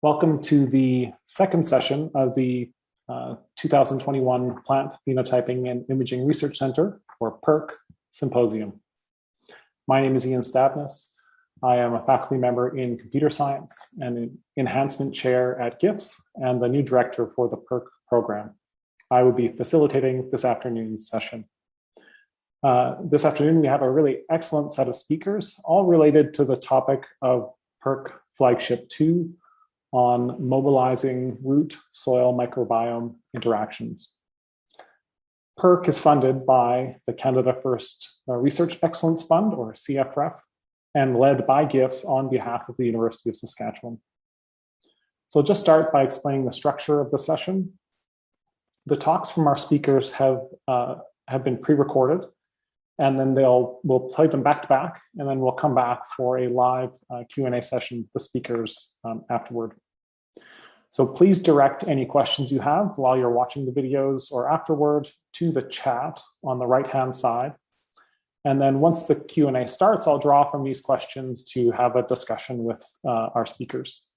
Welcome to the second session of the 2021 Plant Phenotyping and Imaging Research Center, or PERC, Symposium. My name is Stavness. I am a faculty member in computer science and an enhancement chair at GIFS and the new director for the PERC program. I will be facilitating this afternoon's session. This afternoon, we have a really excellent set of speakers, all related to the topic of PERC Flagship 2, on mobilizing root-soil-microbiome interactions. PERC is funded by the Canada First Research Excellence Fund, or CFREF, and led by GIFS on behalf of the University of Saskatchewan. So I'll just start by explaining the structure of the session. The talks from our speakers have been pre-recorded, and then we'll play them back to back, and then we'll come back for a live Q&A session with the speakers afterward. So please direct any questions you have while you're watching the videos or afterward to the chat on the right-hand side. And then once the Q&A starts, I'll draw from these questions to have a discussion with our speakers.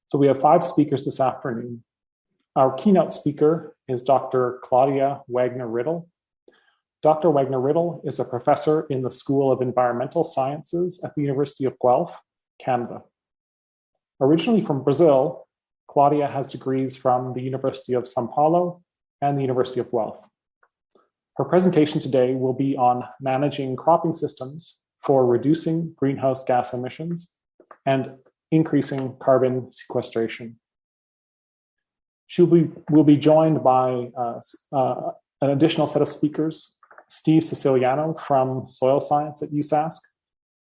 So we have 5 speakers this afternoon. Our keynote speaker is Dr. Claudia Wagner-Riddle. Dr. Wagner-Riddle is a professor in the School of Environmental Sciences at the University of Guelph, Canada. Originally from Brazil, Claudia has degrees from the University of São Paulo and the University of Guelph. Her presentation today will be on managing cropping systems for reducing greenhouse gas emissions and increasing carbon sequestration. She will be joined by an additional set of speakers, Steve Siciliano from Soil Science at USask,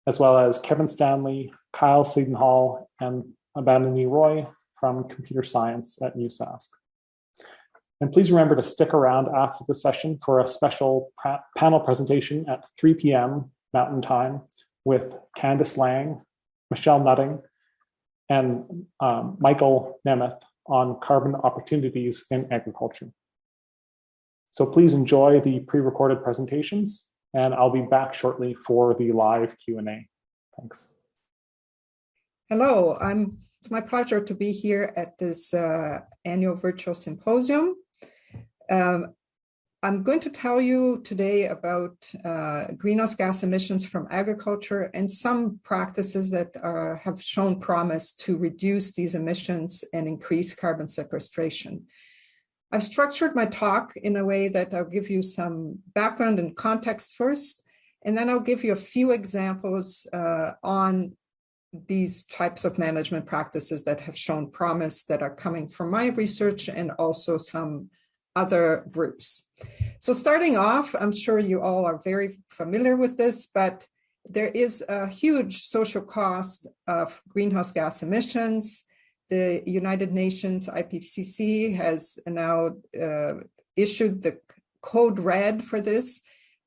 as well as Kevin Stanley, Kyle Seidenthal, and Banani Roy from Computer Science at USask. And please remember to stick around after the session for a special panel presentation at 3 p.m. Mountain Time with Candice Lang, Michelle Nutting, and Michael Nemeth on carbon opportunities in agriculture. So please enjoy the pre-recorded presentations, and I'll be back shortly for the live Q&A. Thanks. Hello, it's my pleasure to be here at this annual virtual symposium. I'm going to tell you today about greenhouse gas emissions from agriculture and some practices that have shown promise to reduce these emissions and increase carbon sequestration. I've structured my talk in a way that I'll give you some background and context first, and then I'll give you a few examples on these types of management practices that have shown promise that are coming from my research and also some other groups. So starting off, I'm sure you all are very familiar with this, but there is a huge social cost of greenhouse gas emissions. The United Nations IPCC has now issued the code red for this.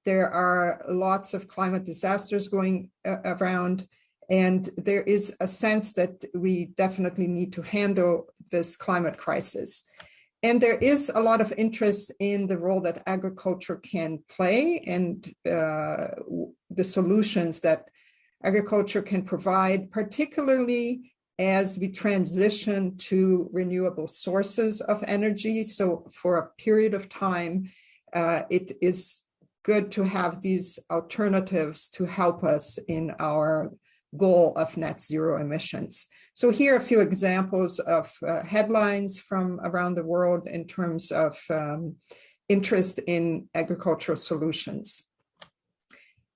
There are lots of climate disasters going around, and there is a sense that we definitely need to handle this climate crisis. And there is a lot of interest in the role that agriculture can play and the solutions that agriculture can provide, particularly as we transition to renewable sources of energy. So for a period of time, it is good to have these alternatives to help us in our goal of net zero emissions. So here are a few examples of headlines from around the world in terms of interest in agricultural solutions.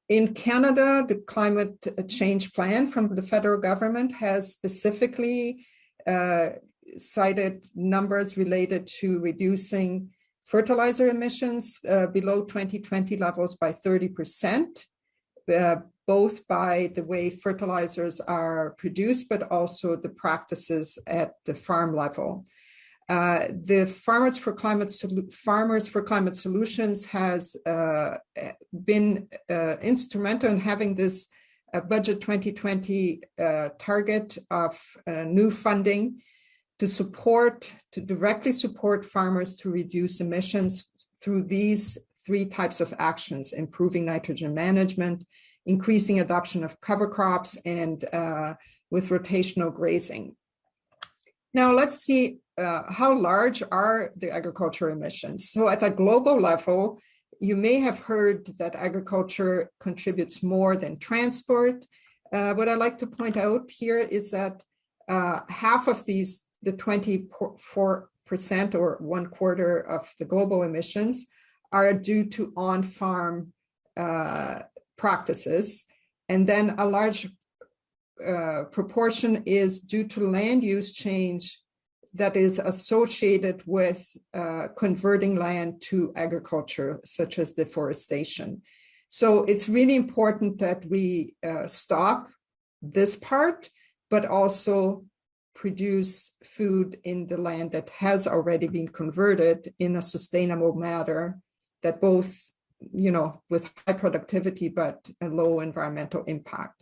In Canada, the climate change plan from the federal government has specifically cited numbers related to reducing fertilizer emissions below 2020 levels by 30%, both by the way fertilizers are produced, but also the practices at the farm level. The Farmers for Climate Solutions has been instrumental in having this budget 2020 target of new funding to directly support farmers to reduce emissions through these 3 types of actions: improving nitrogen management, increasing adoption of cover crops, and with rotational grazing. Now let's see how large are the agriculture emissions. So at a global level, you may have heard that agriculture contributes more than transport. What I'd like to point out here is that half of these, the 24% or 1/4 of the global emissions, are due to on-farm practices. And then a large proportion is due to land use change that is associated with converting land to agriculture, such as deforestation. So it's really important that we stop this part, but also produce food in the land that has already been converted in a sustainable manner that both, with high productivity, but a low environmental impact.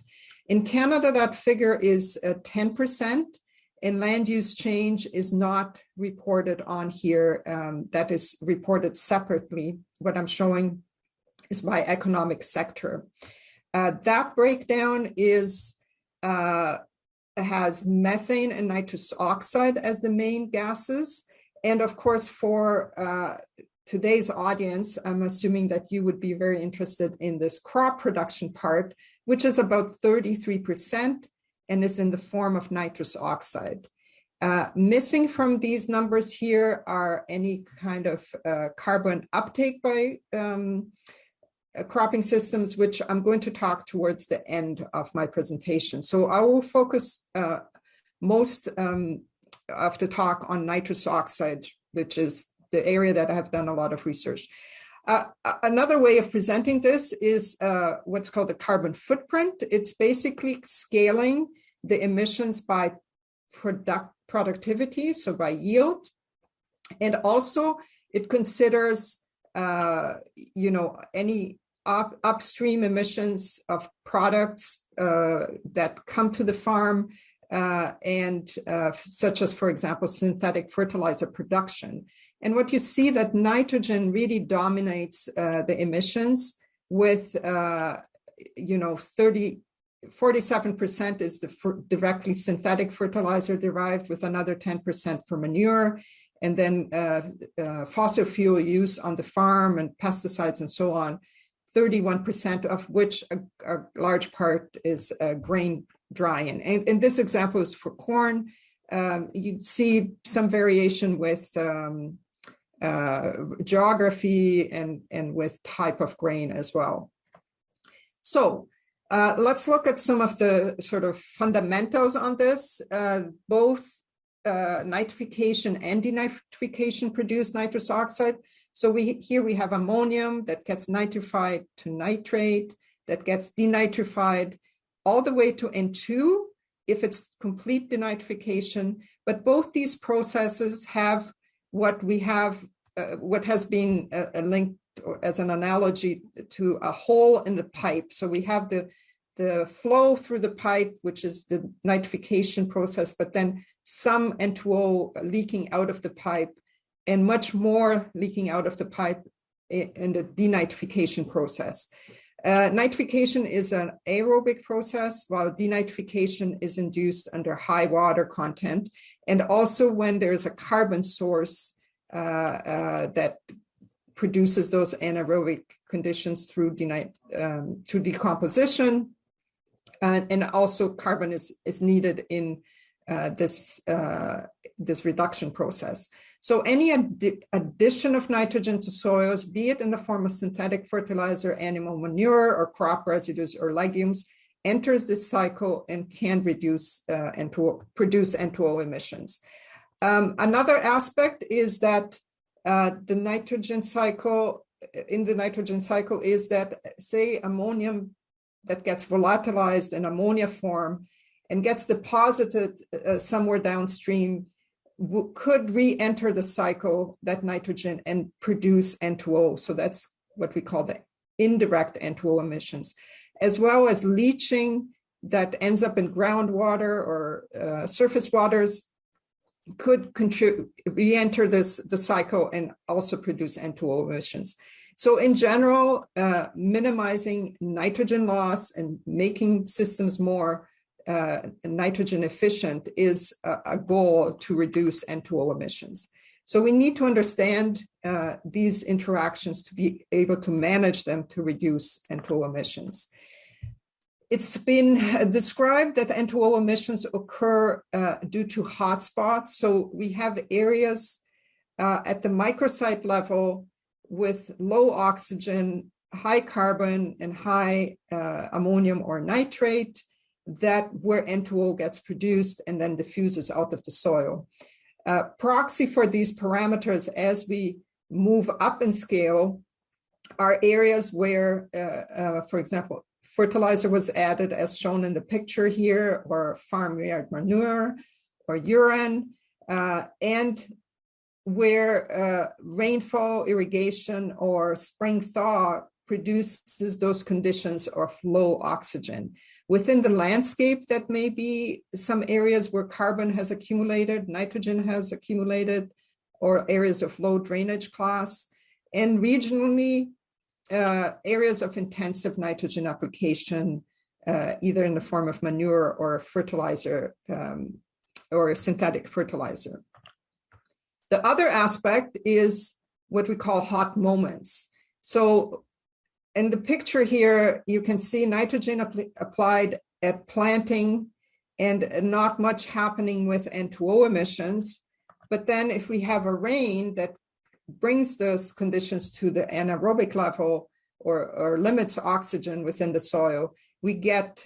In Canada, that figure is 10%. And land use change is not reported on here. That is reported separately. What I'm showing is by economic sector. That breakdown has methane and nitrous oxide as the main gases. And of course, for today's audience, I'm assuming that you would be very interested in this crop production part, which is about 33%. And is in the form of nitrous oxide. Missing from these numbers here are any kind of carbon uptake by cropping systems, which I'm going to talk towards the end of my presentation. So I will focus most of the talk on nitrous oxide, which is the area that I have done a lot of research. Another way of presenting this is what's called the carbon footprint. It's basically scaling the emissions by productivity, so by yield. And also it considers, any upstream emissions of products that come to the farm and such as, for example, synthetic fertilizer production. And what you see that nitrogen really dominates the emissions with, 47% is the directly synthetic fertilizer derived, with another 10% for manure, and then fossil fuel use on the farm and pesticides and so on, 31% of which a large part is grain drying. And in this example is for corn. You'd see some variation with geography and with type of grain as well. So let's look at some of the sort of fundamentals on this. Both nitrification and denitrification produce nitrous oxide. So here we have ammonium that gets nitrified to nitrate, that gets denitrified all the way to N2 if it's complete denitrification. But both these processes have what has been linked as an analogy to a hole in the pipe. So we have the flow through the pipe, which is the nitrification process, but then some N2O leaking out of the pipe and much more leaking out of the pipe in the denitrification process. Nitrification is an aerobic process, while denitrification is induced under high water content. And also when there's a carbon source that produces those anaerobic conditions through decomposition. And also carbon is needed in this reduction process. So any addition of nitrogen to soils, be it in the form of synthetic fertilizer, animal manure, or crop residues or legumes, enters this cycle and can produce N2O emissions. Another aspect is that the nitrogen cycle is that, say, ammonium that gets volatilized in ammonia form and gets deposited somewhere downstream could re-enter the cycle, that nitrogen, and produce N2O. So that's what we call the indirect N2O emissions, as well as leaching that ends up in groundwater or surface waters could re-enter the cycle and also produce N2O emissions. So in general, minimizing nitrogen loss and making systems more nitrogen efficient is a goal to reduce N2O emissions. So we need to understand these interactions to be able to manage them to reduce N2O emissions. It's been described that N2O emissions occur due to hotspots. So we have areas at the microsite level with low oxygen, high carbon, and high ammonium or nitrate, that where N2O gets produced and then diffuses out of the soil. Proxy for these parameters as we move up in scale are areas where, for example, fertilizer was added as shown in the picture here, or farmyard manure or urine, and where rainfall, irrigation, or spring thaw produces those conditions of low oxygen. Within the landscape, that may be some areas where carbon has accumulated, nitrogen has accumulated, or areas of low drainage class. And regionally, areas of intensive nitrogen application, either in the form of manure or fertilizer or synthetic fertilizer. The other aspect is what we call hot moments. So in the picture here, you can see nitrogen applied at planting and not much happening with N2O emissions. But then if we have a rain that brings those conditions to the anaerobic level or limits oxygen within the soil, we get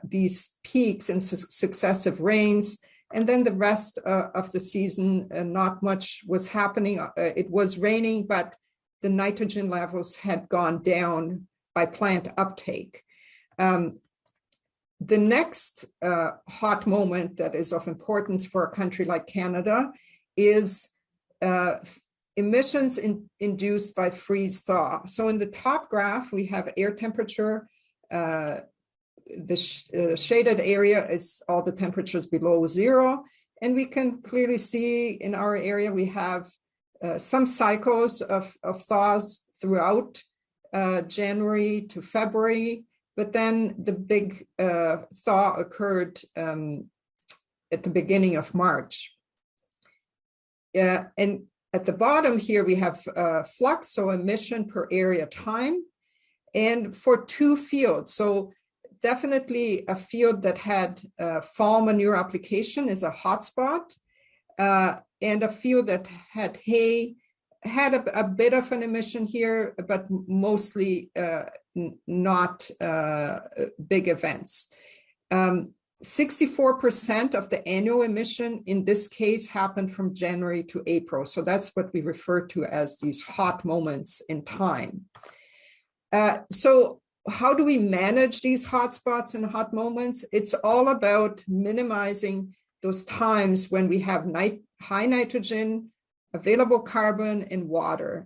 these peaks in successive rains. And then the rest of the season, not much was happening. It was raining, but the nitrogen levels had gone down by plant uptake. The next hot moment that is of importance for a country like Canada is emissions induced by freeze thaw. So in the top graph, we have air temperature. The shaded area is all the temperatures below zero. And we can clearly see in our area, we have some cycles of thaws throughout January to February, but then the big thaw occurred at the beginning of March. And at the bottom here, we have flux, so emission per area time, and for two fields. So definitely a field that had fall manure application is a hotspot, and a field that had hay had a bit of an emission here, but mostly not big events. 64% of the annual emission in this case happened from January to April. So that's what we refer to as these hot moments in time. So how do we manage these hotspots and hot moments? It's all about minimizing those times when we have high nitrogen, available carbon, and water.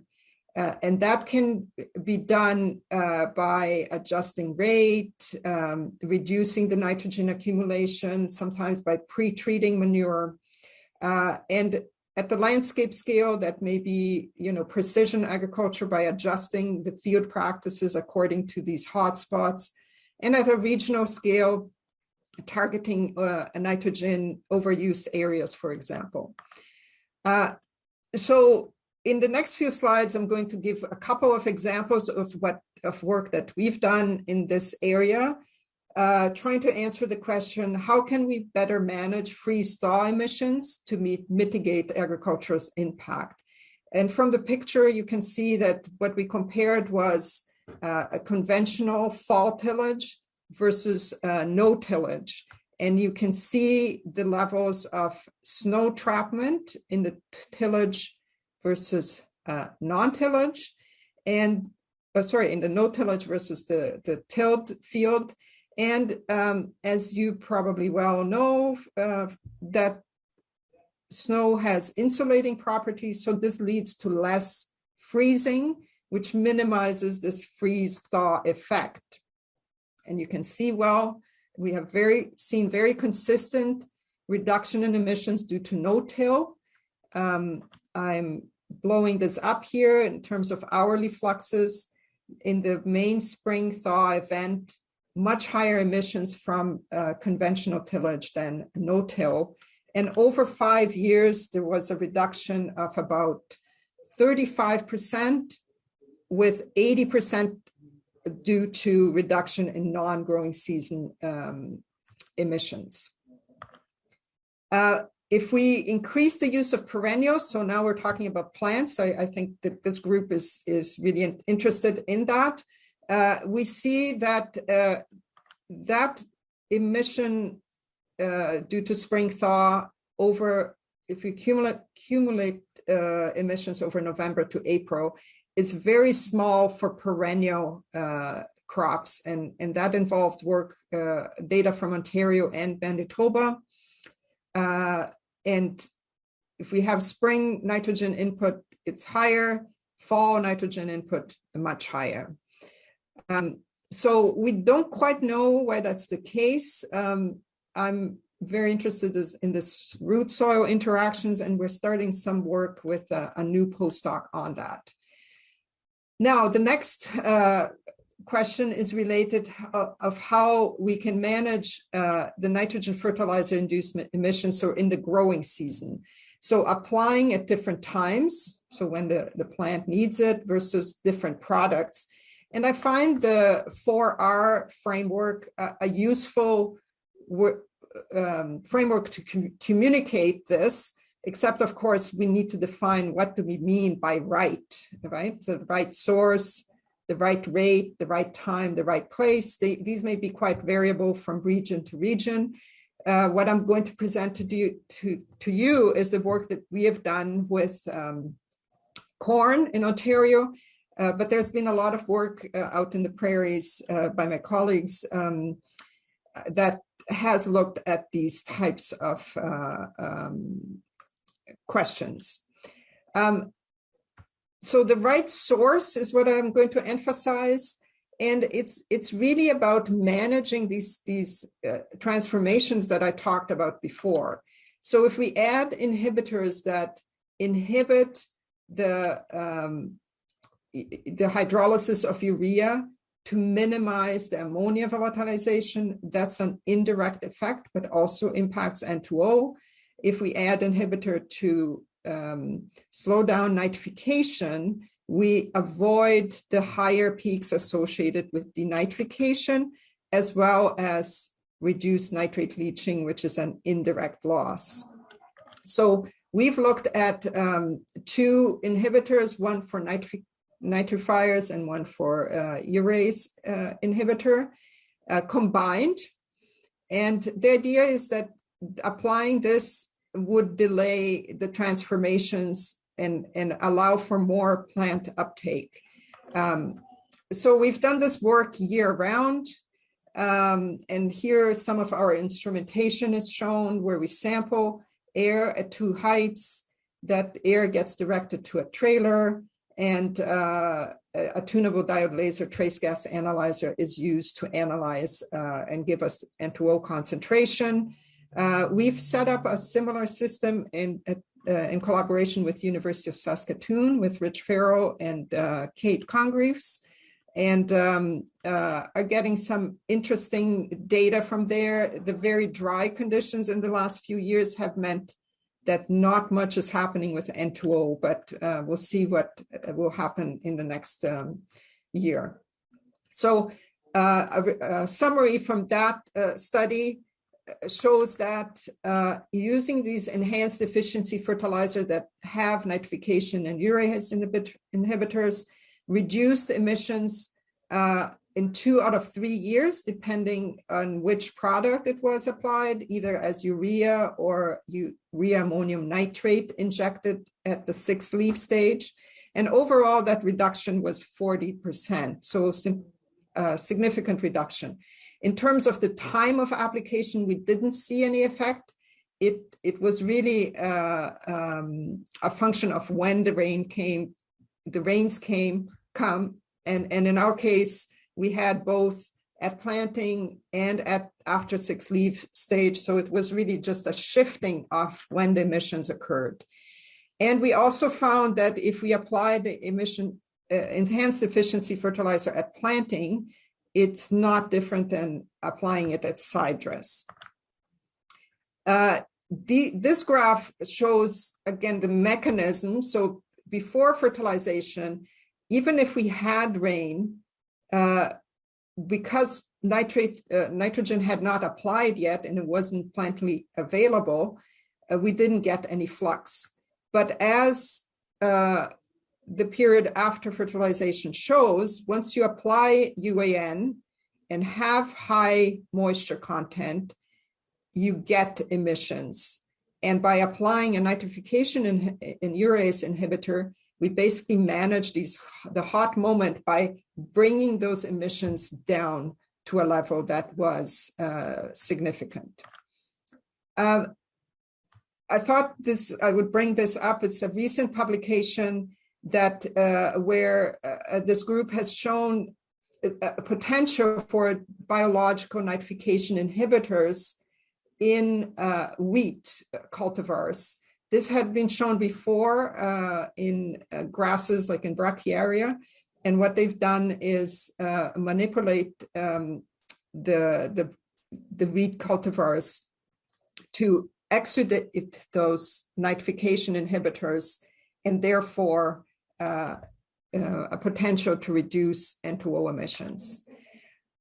And that can be done by adjusting rate, reducing the nitrogen accumulation, sometimes by pre-treating manure. And at the landscape scale, that may be, precision agriculture by adjusting the field practices according to these hotspots. And at a regional scale, targeting nitrogen overuse areas, for example. So in the next few slides, I'm going to give a couple of examples of work that we've done in this area, trying to answer the question, how can we better manage freeze-thaw emissions to mitigate agriculture's impact? And from the picture, you can see that what we compared was a conventional fall tillage versus no tillage. And you can see the levels of snow trapment in the tillage versus non-tillage, and in the no tillage versus the tilled field. And as you probably well know, that snow has insulating properties, so this leads to less freezing, which minimizes this freeze-thaw effect. And you can see, well, we have seen very consistent reduction in emissions due to no-till. I'm blowing this up here in terms of hourly fluxes. In the main spring thaw event, much higher emissions from conventional tillage than no-till. And over 5 years, there was a reduction of about 35%, with 80% due to reduction in non-growing season emissions. If we increase the use of perennials, so now we're talking about plants, I think that this group is really interested in that. We see that that emission due to spring thaw if we accumulate emissions over November to April, is very small for perennial crops, and that involved data from Ontario and Manitoba. And if we have spring nitrogen input, it's higher, fall nitrogen input much higher. So we don't quite know why that's the case. I'm very interested in this root soil interactions, and we're starting some work with a new postdoc on that. Now, the next question is related of how we can manage the nitrogen fertilizer inducement emissions, so in the growing season. So applying at different times, so when the plant needs it versus different products. And I find the 4R framework a useful framework to communicate this, except of course we need to define what do we mean by right? So the right source, the right rate, the right time, the right place. These may be quite variable from region to region. What I'm going to present to you is the work that we have done with corn in Ontario, but there's been a lot of work out in the prairies by my colleagues that has looked at these types of questions. So the right source is what I'm going to emphasize, and it's really about managing these transformations that I talked about before. So if we add inhibitors that inhibit the hydrolysis of urea to minimize the ammonia volatilization, that's an indirect effect, but also impacts N2O. If we add inhibitor to slow down nitrification, we avoid the higher peaks associated with denitrification, as well as reduce nitrate leaching, which is an indirect loss. So we've looked at 2 inhibitors, one for nitrifiers and one for urease inhibitor combined. And the idea is that applying this would delay the transformations and allow for more plant uptake. So we've done this work year round. And here some of our instrumentation is shown where we sample air at 2 heights. That air gets directed to a trailer, and a tunable diode laser trace gas analyzer is used to analyze and give us N2O concentration. We've set up a similar system in collaboration with University of Saskatchewan with Rich Farrell and Kate Congreves, and are getting some interesting data from there. The very dry conditions in the last few years have meant that not much is happening with N2O, but we'll see what will happen in the next year. So a summary from that study shows that using these enhanced efficiency fertilizer that have nitrification and urease inhibitors reduced emissions in 2 out of 3 years, depending on which product it was applied, either as urea or urea ammonium nitrate injected at the 6th leaf stage. And overall, that reduction was 40%, so significant reduction. In terms of the time of application, we didn't see any effect. It was really a function of when the rains come, and in our case, we had both at planting and after 6th leaf stage. So it was really just a shifting of when the emissions occurred. And we also found that if we apply the enhanced efficiency fertilizer at planting, it's not different than applying it at side dress. This graph shows, again, the mechanism. So before fertilization, even if we had rain, because nitrogen had not applied yet and it wasn't plentifully available, we didn't get any flux. But as the period after fertilization shows, once you apply UAN and have high moisture content, you get emissions. And by applying a nitrification and urease inhibitor, we basically manage the hot moment by bringing those emissions down to a level that was significant. I thought I would bring this up. It's a recent publication that where this group has shown a potential for biological nitrification inhibitors in wheat cultivars. This had been shown before in grasses like in brachiaria, and what they've done is manipulate the wheat cultivars to exudate those nitrification inhibitors, and therefore a potential to reduce N2O emissions.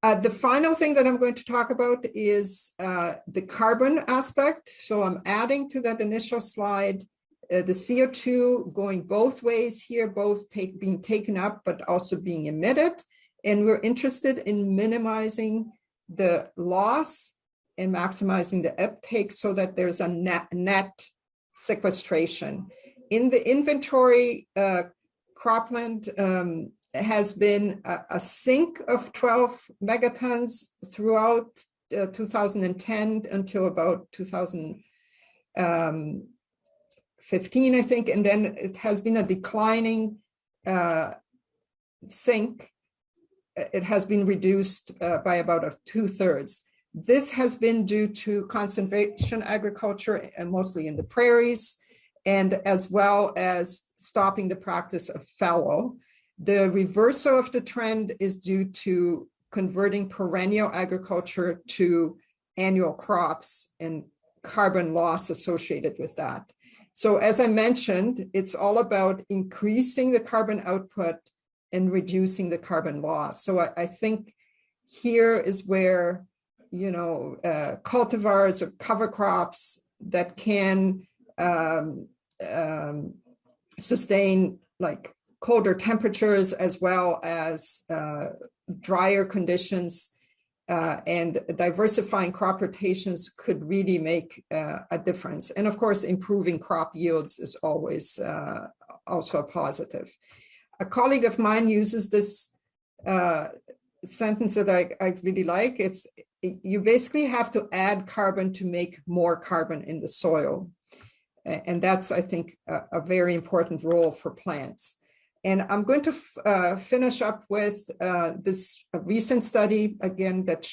The final thing that I'm going to talk about is the carbon aspect. So I'm adding to that initial slide the CO2 going both ways here, both being taken up, but also being emitted. And we're interested in minimizing the loss and maximizing the uptake so that there's a net sequestration. In the inventory, cropland has been a sink of 12 megatons throughout 2010 until about 2015, I think, and then it has been a declining sink. It has been reduced by about 2/3. This has been due to conservation agriculture, and mostly in the prairies, and as well as stopping the practice of fallow. The reversal of the trend is due to converting perennial agriculture to annual crops and carbon loss associated with that. So as I mentioned, it's all about increasing the carbon output and reducing the carbon loss. So I think here is where, cultivars or cover crops that can sustain like colder temperatures as well as drier conditions and diversifying crop rotations could really make a difference. And of course, improving crop yields is always also a positive. A colleague of mine uses this sentence that I really like. It's, you basically have to add carbon to make more carbon in the soil. And that's, I think, a very important role for plants. And I'm going to finish up with this recent study, again, that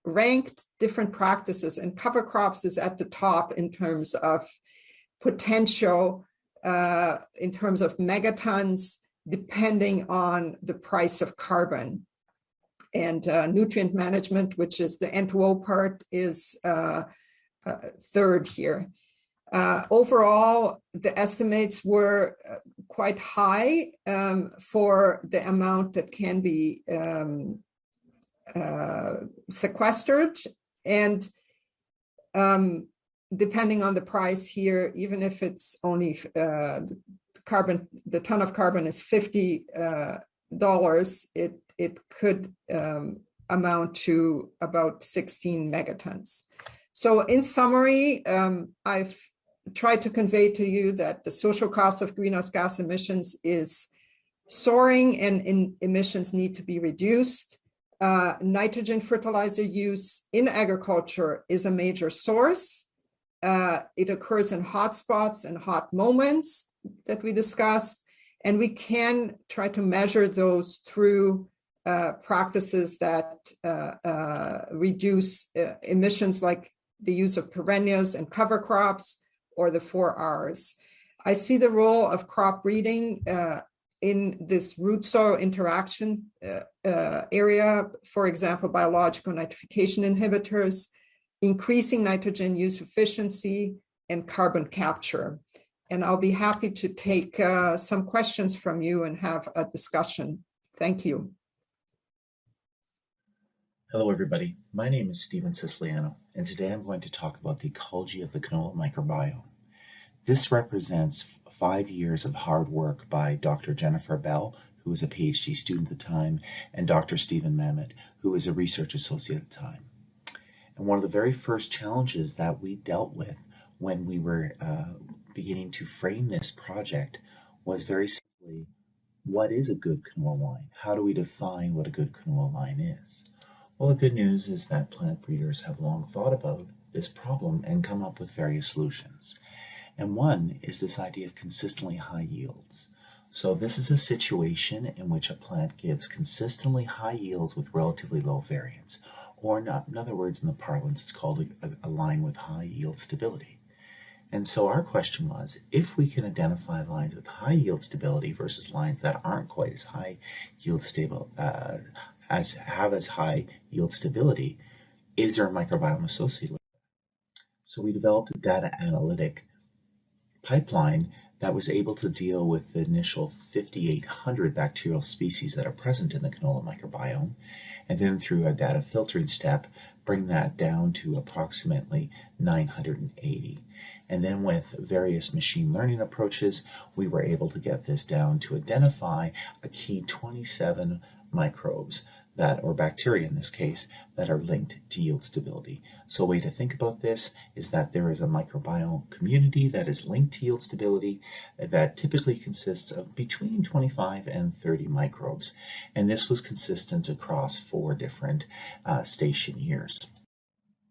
ranked different practices, and cover crops is at the top in terms of potential, in terms of megatons, depending on the price of carbon. And nutrient management, which is the N2O part, is third here. Overall, the estimates were quite high for the amount that can be sequestered. And depending on the price here, even if it's only the ton of carbon is $50, it could amount to about 16 megatons. So in summary, I've tried to convey to you that the social cost of greenhouse gas emissions is soaring and emissions need to be reduced. Nitrogen fertilizer use in agriculture is a major source. It occurs in hot spots and hot moments that we discussed, and we can try to measure those through practices that reduce emissions, like the use of perennials and cover crops, or the 4 Rs. I see the role of crop breeding in this root soil interaction area, for example, biological nitrification inhibitors, increasing nitrogen use efficiency, and carbon capture. And I'll be happy to take some questions from you and have a discussion. Thank you. Hello, everybody. My name is Siciliano, and today I'm going to talk about the ecology of the canola microbiome. This represents 5 years of hard work by Dr. Jennifer Bell, who was a PhD student at the time, and Dr. Stephen Mamet, who was a research associate at the time. And one of the very first challenges that we dealt with when we were beginning to frame this project was very simply, what is a good canola line? How do we define what a good canola line is? Well, the good news is that plant breeders have long thought about this problem and come up with various solutions. And one is this idea of consistently high yields. So this is a situation in which a plant gives consistently high yields with relatively low variance. Or in other words, in the parlance, it's called a line with high yield stability. And so our question was, if we can identify lines with high yield stability versus lines that aren't quite as high yield stable, have as high yield stability, is there a microbiome associated with that? So we developed a data analytic pipeline that was able to deal with the initial 5,800 bacterial species that are present in the canola microbiome, and then through a data filtering step, bring that down to approximately 980. And then with various machine learning approaches, we were able to get this down to identify a key 27 microbes or bacteria in this case, that are linked to yield stability. So a way to think about this is that there is a microbiome community that is linked to yield stability that typically consists of between 25 and 30 microbes. And this was consistent across 4 different station years.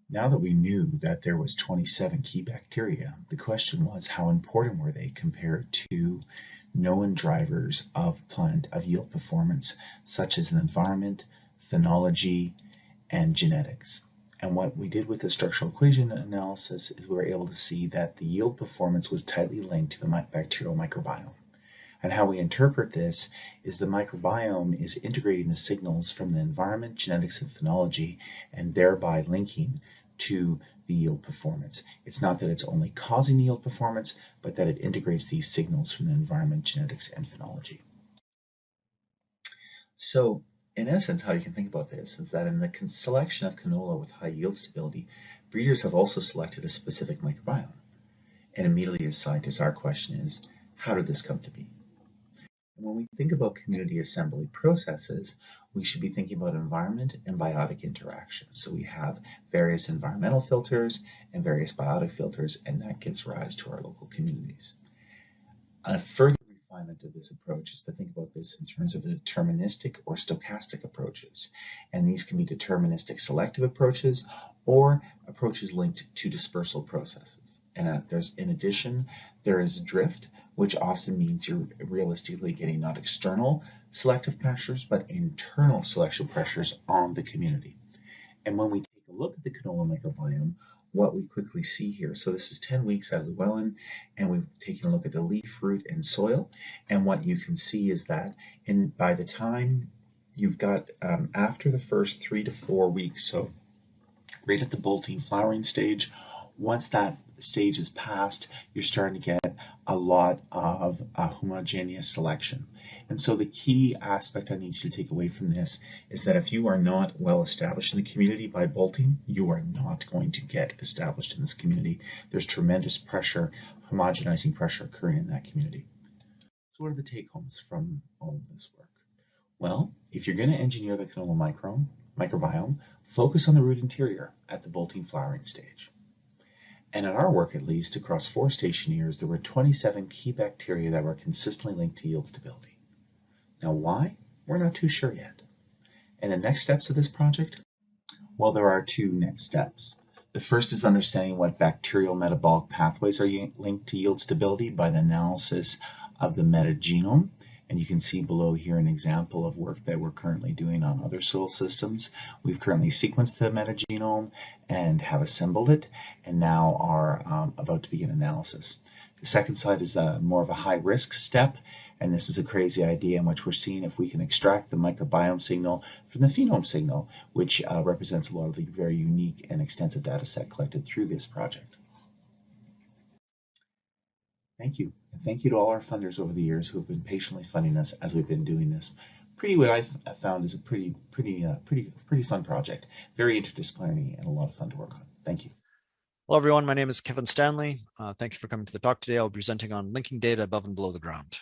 Now that we knew that there was 27 key bacteria, the question was, how important were they compared to known drivers of yield performance, such as an environment, phenology, and genetics. And what we did with the structural equation analysis is we were able to see that the yield performance was tightly linked to the bacterial microbiome. And how we interpret this is the microbiome is integrating the signals from the environment, genetics, and phenology, and thereby linking to the yield performance. It's not that it's only causing the yield performance, but that it integrates these signals from the environment, genetics, and phenology. So, in essence, how you can think about this is that in the selection of canola with high yield stability, breeders have also selected a specific microbiome. And immediately as scientists, our question is, how did this come to be? And when we think about community assembly processes, we should be thinking about environment and biotic interactions. So we have various environmental filters and various biotic filters, and that gives rise to our local communities. A further refinement of this approach is to think about this in terms of deterministic or stochastic approaches. And these can be deterministic selective approaches or approaches linked to dispersal processes. And in addition, there is drift, which often means you're realistically getting not external selective pressures, but internal selection pressures on the community. And when we take a look at the canola microbiome, what we quickly see here, so this is 10 weeks at Llewellyn, and we've taken a look at the leaf, root, and soil. And what you can see is that by the time you've got, after the first 3 to 4 weeks, so right at the bolting flowering stage, once that stage is passed, you're starting to get a lot of homogeneous selection. And so the key aspect I need you to take away from this is that if you are not well established in the community by bolting, you are not going to get established in this community. There's tremendous pressure, homogenizing pressure occurring in that community. So what are the take-homes from all of this work? Well, if you're going to engineer the canola microbiome, focus on the root interior at the bolting flowering stage. And in our work, at least, across 4 station years, there were 27 key bacteria that were consistently linked to yield stability. Now, why? We're not too sure yet. And the next steps of this project? Well, there are 2 next steps. The first is understanding what bacterial metabolic pathways are linked to yield stability by the analysis of the metagenome. And you can see below here an example of work that we're currently doing on other soil systems. We've currently sequenced the metagenome and have assembled it, and now are about to begin analysis. The second slide is more of a high-risk step, and this is a crazy idea in which we're seeing if we can extract the microbiome signal from the phenome signal, which represents a lot of the very unique and extensive data set collected through this project. Thank you. And thank you to all our funders over the years who have been patiently funding us as we've been doing this. What I've found is a pretty fun project. Very interdisciplinary and a lot of fun to work on. Thank you. Hello, everyone. My name is Kevin Stanley. Thank you for coming to the talk today. I'll be presenting on linking data above and below the ground.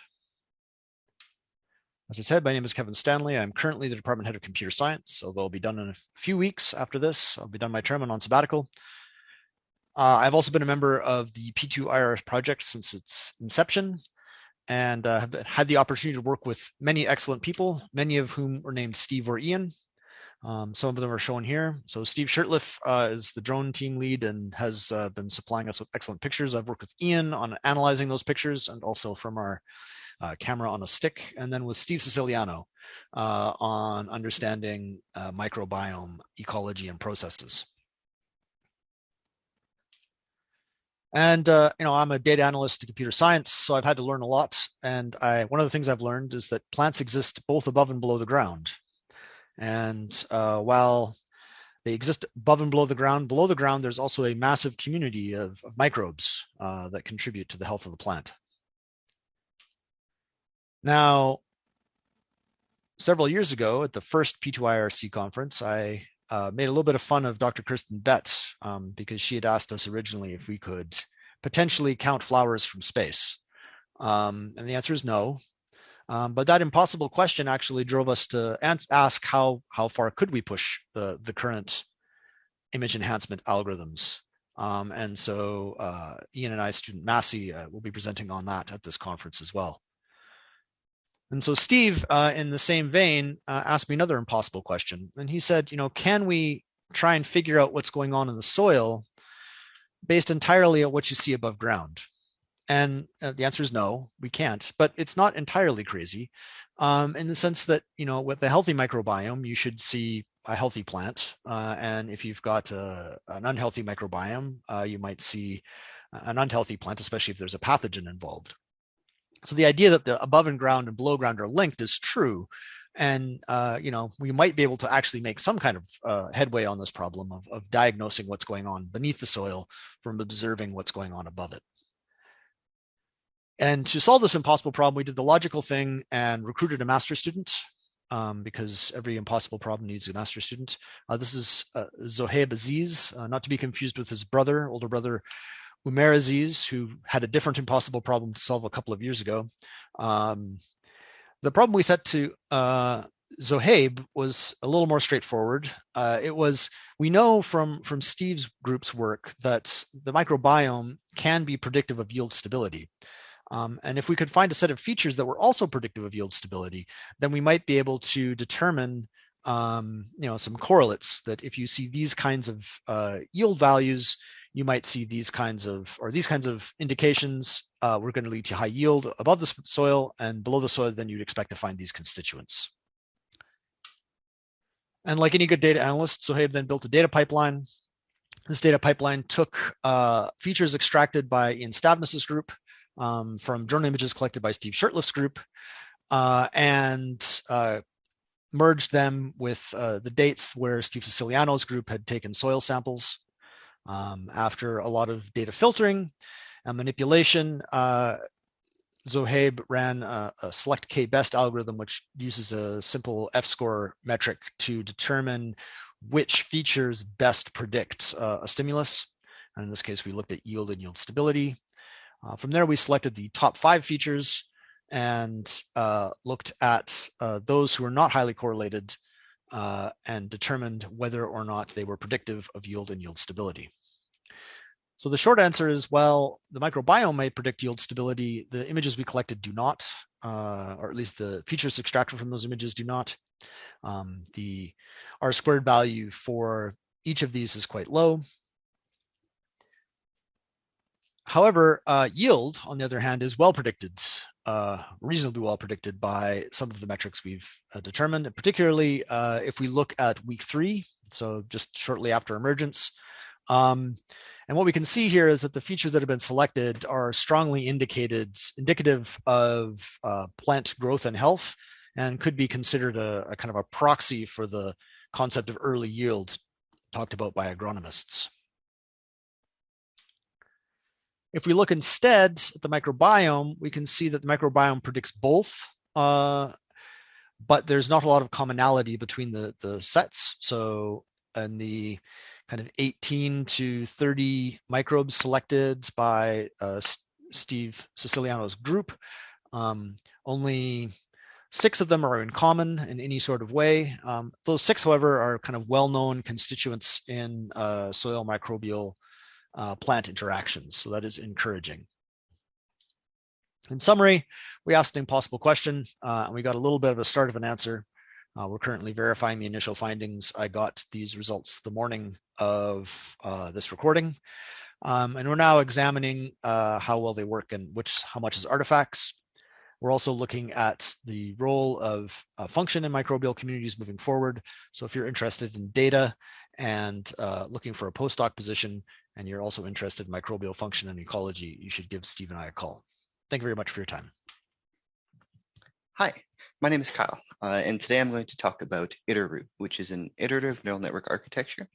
As I said, my name is Kevin Stanley. I'm currently the Department Head of Computer Science, although I'll be done in a few weeks after this. I'll be done my term and on sabbatical. I've also been a member of the P2IR project since its inception, and have had the opportunity to work with many excellent people, many of whom were named Steve or Ian. Some of them are shown here. So Steve Shirtliff is the drone team lead and has been supplying us with excellent pictures. I've worked with Ian on analyzing those pictures and also from our camera on a stick, and then with Steve Siciliano on understanding microbiome ecology and processes. And I'm a data analyst in computer science, so I've had to learn a lot. And one of the things I've learned is that plants exist both above and below the ground. And while they exist above and below the ground, there's also a massive community of microbes that contribute to the health of the plant. Now, several years ago at the first P2IRC conference, I made a little bit of fun of Dr. Kirsten Betts because she had asked us originally if we could potentially count flowers from space. And the answer is no. But that impossible question actually drove us to ask how far could we push the current image enhancement algorithms. And so Ian and I, student Massey, will be presenting on that at this conference as well. And so Steve, in the same vein, asked me another impossible question. And he said, can we try and figure out what's going on in the soil based entirely on what you see above ground? And the answer is no, we can't. But it's not entirely crazy in the sense that, with a healthy microbiome, you should see a healthy plant. And if you've got an unhealthy microbiome, you might see an unhealthy plant, especially if there's a pathogen involved. So the idea that the above and ground and below ground are linked is true. And, we might be able to actually make some kind of headway on this problem of diagnosing what's going on beneath the soil from observing what's going on above it. And to solve this impossible problem, we did the logical thing and recruited a master's student because every impossible problem needs a master's student. This is Zohaib Aziz, not to be confused with his older brother, Umair Aziz, who had a different impossible problem to solve a couple of years ago. The problem we set to Zohaib was a little more straightforward. We know from Steve's group's work that the microbiome can be predictive of yield stability. And if we could find a set of features that were also predictive of yield stability, then we might be able to determine some correlates that if you see these kinds of yield values, you might see these kinds of indications were going to lead to high yield above the soil, and below the soil, then you'd expect to find these constituents. And like any good data analyst, Zohaib then built a data pipeline. This data pipeline took features extracted by Ian Stavness's group from drone images collected by Steve Shirtliff's group and merged them with the dates where Steve Siciliano's group had taken soil samples. After a lot of data filtering and manipulation, Zohaib ran a select k-best algorithm, which uses a simple F-score metric to determine which features best predict a stimulus. And in this case, we looked at yield and yield stability. From there, we selected the top 5 features and looked at those who were not highly correlated and determined whether or not they were predictive of yield and yield stability. So the short answer is, well, the microbiome may predict yield stability. The images we collected do not, or at least the features extracted from those images do not. The R-squared value for each of these is quite low. However, yield, on the other hand, is well predicted reasonably well predicted by some of the metrics we've determined, and particularly if we look at week 3, so just shortly after emergence. And what we can see here is that the features that have been selected are strongly indicative of plant growth and health, and could be considered a kind of a proxy for the concept of early yield talked about by agronomists. If we look instead at the microbiome, we can see that the microbiome predicts both, but there's not a lot of commonality between the sets. So in the kind of 18 to 30 microbes selected by Steve Siciliano's group, only 6 of them are in common in any sort of way. Those 6, however, are kind of well-known constituents in soil microbial plant interactions, so that is encouraging. In summary, we asked an impossible question, and we got a little bit of a start of an answer. We're currently verifying the initial findings. I got these results the morning of this recording, and we're now examining how well they work and how much is artifacts. We're also looking at the role of function in microbial communities moving forward. So if you're interested in data and looking for a postdoc position, and you're also interested in microbial function and ecology, you should give Steve and I a call. Thank you very much for your time. Hi, my name is Kyle, and today I'm going to talk about Iterroot, which is an iterative neural network architecture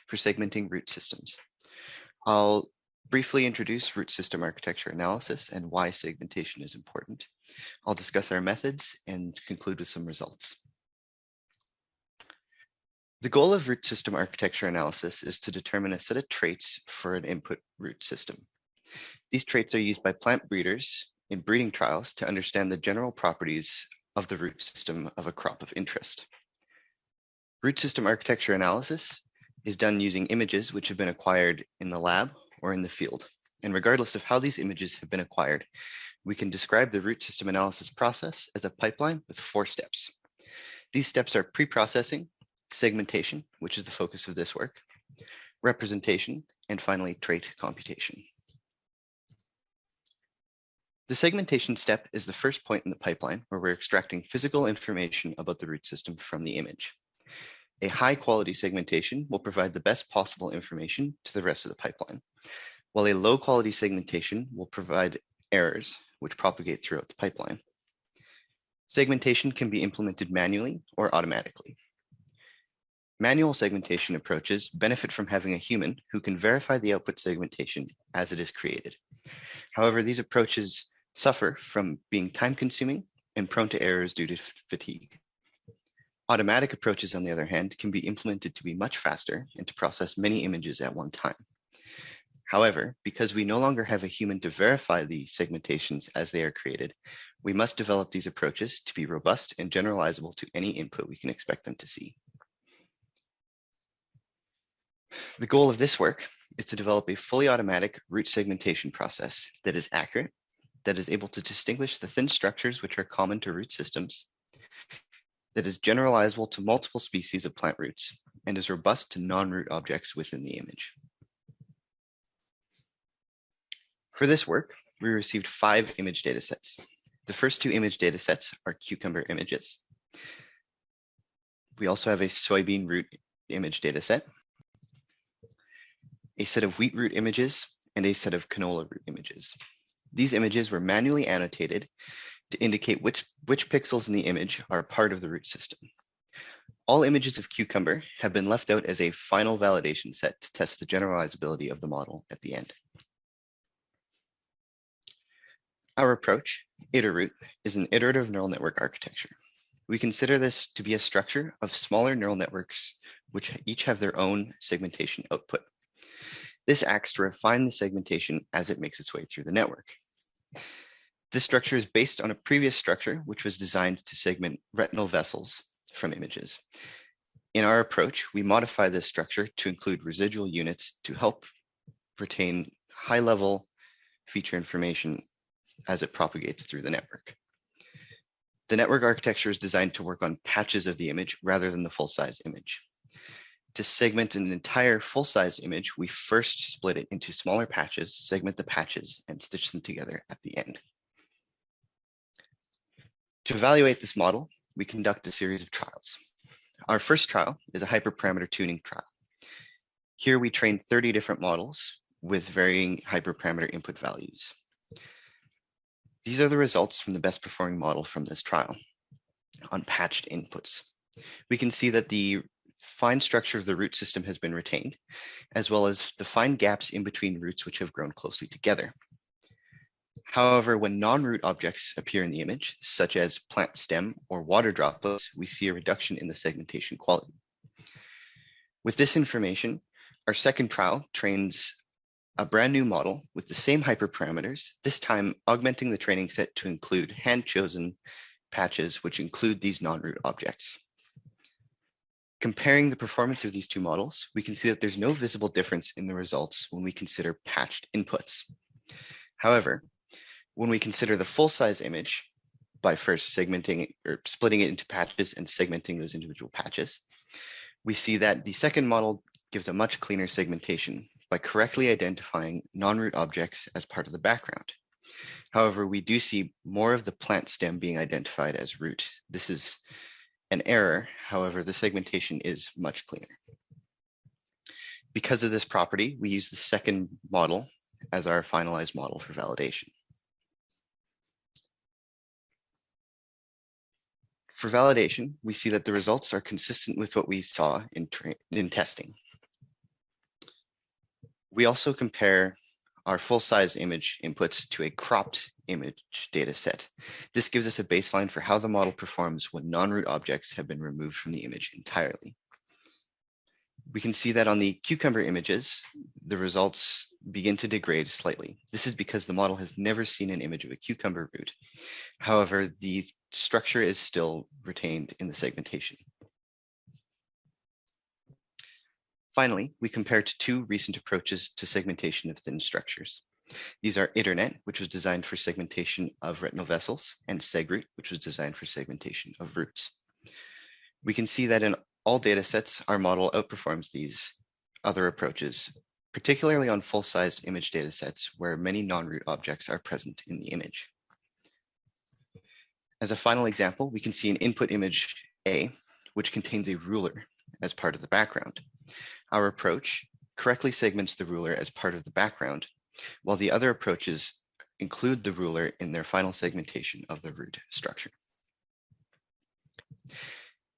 for segmenting root systems. I'll briefly introduce root system architecture analysis and why segmentation is important. I'll discuss our methods and conclude with some results. The goal of root system architecture analysis is to determine a set of traits for an input root system. These traits are used by plant breeders in breeding trials to understand the general properties of the root system of a crop of interest. Root system architecture analysis is done using images which have been acquired in the lab or in the field. And regardless of how these images have been acquired, we can describe the root system analysis process as a pipeline with 4 steps. These steps are pre-processing, segmentation, which is the focus of this work, representation, and finally trait computation. The segmentation step is the first point in the pipeline where we're extracting physical information about the root system from the image. A high quality segmentation will provide the best possible information to the rest of the pipeline, while a low quality segmentation will provide errors which propagate throughout the pipeline. Segmentation can be implemented manually or automatically. Manual segmentation approaches benefit from having a human who can verify the output segmentation as it is created. However, these approaches suffer from being time-consuming and prone to errors due to fatigue. Automatic approaches, on the other hand, can be implemented to be much faster and to process many images at one time. However, because we no longer have a human to verify the segmentations as they are created, we must develop these approaches to be robust and generalizable to any input we can expect them to see. The goal of this work is to develop a fully automatic root segmentation process that is accurate, that is able to distinguish the thin structures which are common to root systems, that is generalizable to multiple species of plant roots, and is robust to non-root objects within the image. For this work, we received 5 image datasets. The first 2 image datasets are cucumber images. We also have a soybean root image dataset, a set of wheat root images, and a set of canola root images. These images were manually annotated to indicate which pixels in the image are part of the root system. All images of cucumber have been left out as a final validation set to test the generalizability of the model at the end. Our approach, Iterroot, is an iterative neural network architecture. We consider this to be a structure of smaller neural networks which each have their own segmentation output. This acts to refine the segmentation as it makes its way through the network. This structure is based on a previous structure which was designed to segment retinal vessels from images. In our approach, we modify this structure to include residual units to help retain high-level feature information as it propagates through the network. The network architecture is designed to work on patches of the image rather than the full-size image. To segment an entire full-size image, we first split it into smaller patches, segment the patches, and stitch them together at the end. To evaluate this model, we conduct a series of trials. Our first trial is a hyperparameter tuning trial. Here we train 30 different models with varying hyperparameter input values. These are the results from the best performing model from this trial on patched inputs. We can see that the fine structure of the root system has been retained, as well as the fine gaps in between roots which have grown closely together. However, when non-root objects appear in the image, such as plant stem or water droplets, we see a reduction in the segmentation quality. With this information, our second trial trains a brand new model with the same hyperparameters, this time augmenting the training set to include hand-chosen patches which include these non-root objects. Comparing the performance of these two models, we can see that there's no visible difference in the results when we consider patched inputs. However, when we consider the full-size image by first segmenting or splitting it into patches and segmenting those individual patches, we see that the second model gives a much cleaner segmentation by correctly identifying non-root objects as part of the background. However, we do see more of the plant stem being identified as root. This is an error. However, the segmentation is much cleaner. Because of this property, we use the second model as our finalized model for validation. For validation, we see that the results are consistent with what we saw in testing. We also compare our full-size image inputs to a cropped image data set. This gives us a baseline for how the model performs when non-root objects have been removed from the image entirely. We can see that on the cucumber images, the results begin to degrade slightly. This is because the model has never seen an image of a cucumber root. However, the structure is still retained in the segmentation. Finally, we compare to two recent approaches to segmentation of thin structures. These are ITERNet, which was designed for segmentation of retinal vessels, and SegRoot, which was designed for segmentation of roots. We can see that in all data sets, our model outperforms these other approaches, particularly on full-size image data sets where many non-root objects are present in the image. As a final example, we can see an input image A, which contains a ruler as part of the background. Our approach correctly segments the ruler as part of the background, while the other approaches include the ruler in their final segmentation of the root structure.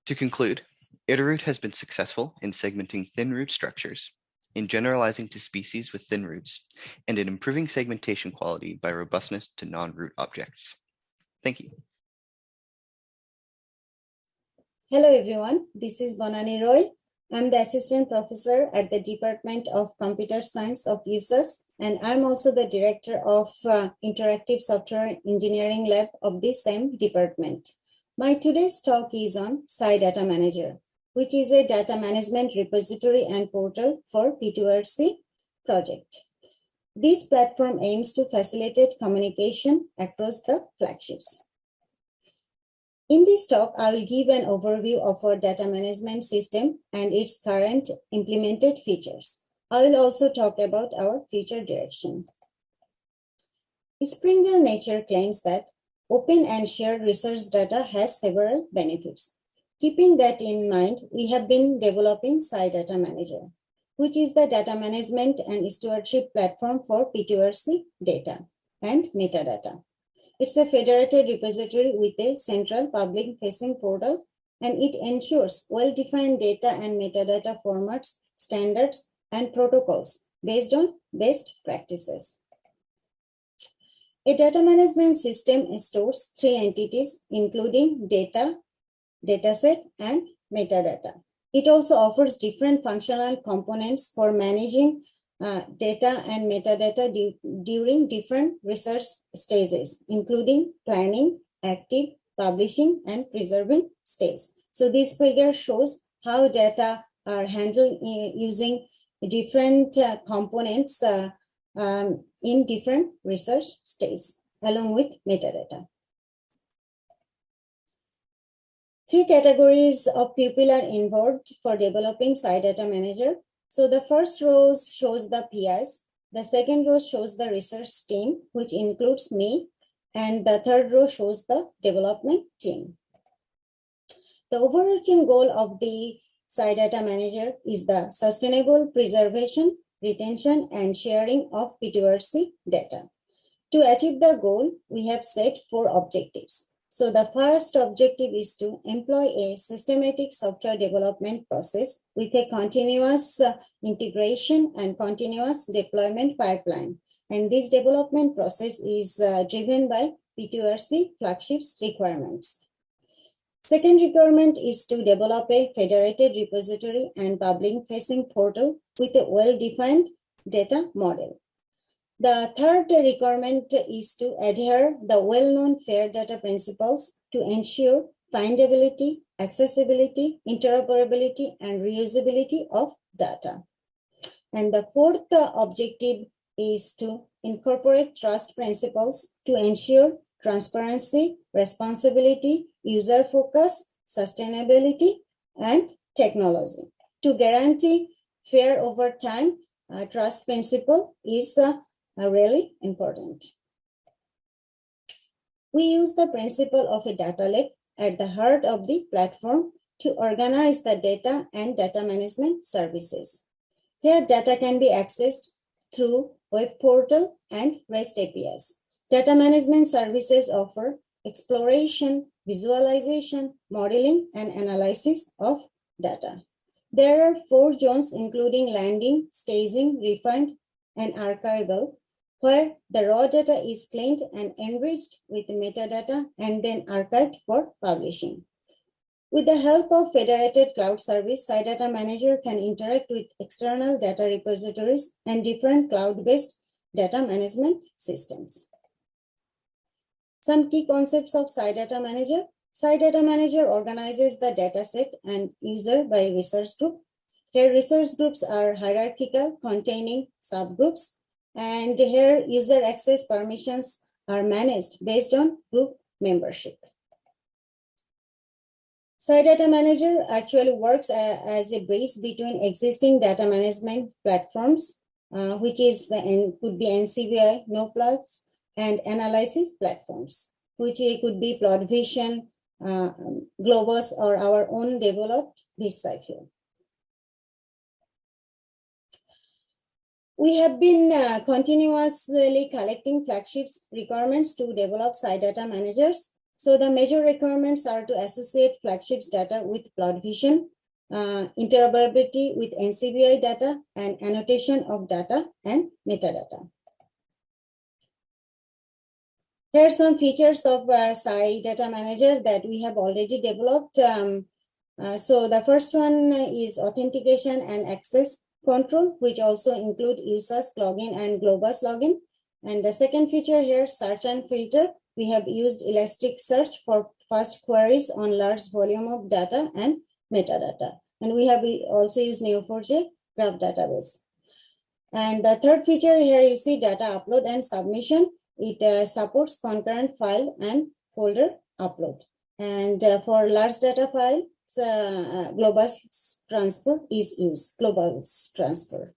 To conclude, Itaroot has been successful in segmenting thin root structures, in generalizing to species with thin roots, and in improving segmentation quality by robustness to non-root objects. Thank you. Hello everyone, this is Banani Roy. I'm the assistant professor at the Department of Computer Science of USask, and I'm also the director of Interactive Software Engineering Lab of the same department. My today's talk is on Data Manager, which is a data management repository and portal for P2RC project. This platform aims to facilitate communication across the flagships. In this talk, I will give an overview of our data management system and its current implemented features. I will also talk about our future direction. Springer Nature claims that open and shared research data has several benefits. Keeping that in mind, we have been developing Data Manager, which is the data management and stewardship platform for P2RC data and metadata. It's a federated repository with a central public-facing portal, and it ensures well-defined data and metadata formats, standards, and protocols based on best practices. A data management system stores three entities, including data, dataset, and metadata. It also offers different functional components for managing data and metadata during different research stages, including planning, active, publishing, and preserving stages. So this figure shows how data are handled using different components in different research stages, along with metadata. Three categories of people are involved for developing Data Manager. So the first row shows the PIs. The second row shows the research team, which includes me. and the third row shows the development team. The overarching goal of the SciData Manager is the sustainable preservation, retention, and sharing of P2RC data. To achieve the goal, we have set 4 objectives. So the first objective is to employ a systematic software development process with a continuous integration and continuous deployment pipeline. And this development process is driven by P2RC Flagship's requirements. Second requirement is to develop a federated repository and public-facing portal with a well-defined data model. The third requirement is to adhere the well-known FAIR data principles to ensure findability, accessibility, interoperability, and reusability of data. And the fourth objective is to incorporate trust principles to ensure transparency, responsibility, user focus, sustainability, and technology. To guarantee fair over time, trust principle is really important. We use the principle of a data lake at the heart of the platform to organize the data and data management services. Here, data can be accessed through web portal and REST APIs. Data management services offer exploration, visualization, modeling, and analysis of data. There are 4 zones, including landing, staging, refined, and archival, where the raw data is cleaned and enriched with metadata and then archived for publishing. With the help of federated cloud service, SciData Manager can interact with external data repositories and different cloud-based data management systems. Some key concepts of SciData Manager. SciData Manager organizes the dataset and user by research group. Here, research groups are hierarchical, containing subgroups, and here user access permissions are managed based on group membership. SciData Manager actually works as a bridge between existing data management platforms, which is could be NCBI, NoPlots, and analysis platforms, which could be PlotVision, Globus, or our own developed BizCypher. We have been continuously collecting Flagship's requirements to develop SciData Managers. So the major requirements are to associate Flagship's data with PlotVision, interoperability with NCBI data, and annotation of data and metadata. Here are some features of SciData Manager that we have already developed. So the first one is authentication and access control, which also include USask login and Globus login. And the second feature here, search and filter. We have used Elasticsearch for fast queries on large volume of data and metadata. And we have also used Neo4j graph database. And the third feature here, you see data upload and submission. It supports concurrent file and folder upload. And for large data file, Globus transfer is used, Globus transfer.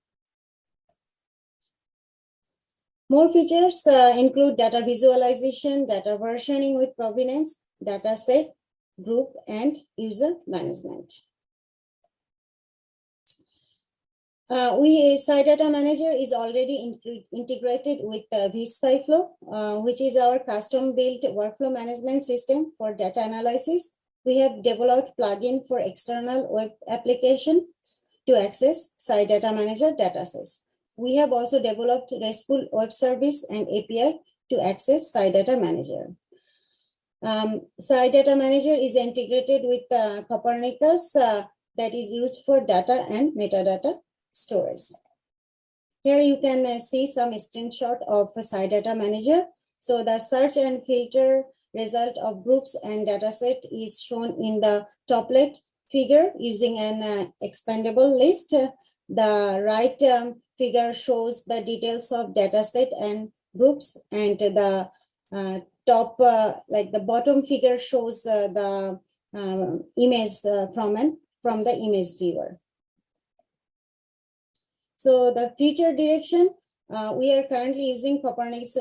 More features include data visualization, data versioning with provenance, data set, group, and user management. SciData Manager is already integrated with BizCypher, which is our custom-built workflow management system for data analysis. We have developed plugin for external web applications to access SciData Manager datasets. We have also developed RESTful web service and API to access SciData Manager. SciData Manager is integrated with Copernicus that is used for data and metadata storage. Here you can see some screenshot of SciData Manager. So the search and filter result of groups and dataset is shown in the top left figure using an expandable list. The right figure shows the details of dataset and groups, and the top, like the bottom figure shows the image from the image viewer. So the future direction, We are currently using Copernicus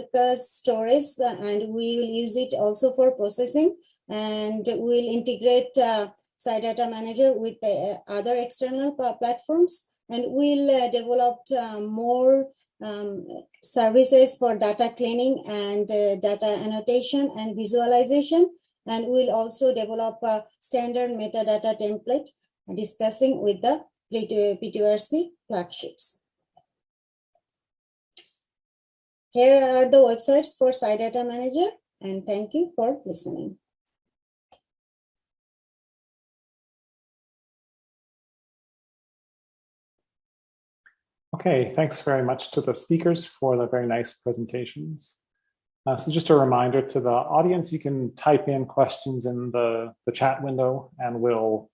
storage, and we will use it also for processing, and we'll integrate SciData Manager with the other external platforms, and we'll develop more services for data cleaning and data annotation and visualization. And we'll also develop a standard metadata template discussing with the P2RC flagships. Here are the websites for SciData Manager, and thank you for listening. Okay, thanks very much to the speakers for the very nice presentations. So just a reminder to the audience, you can type in questions in the chat window, and we'll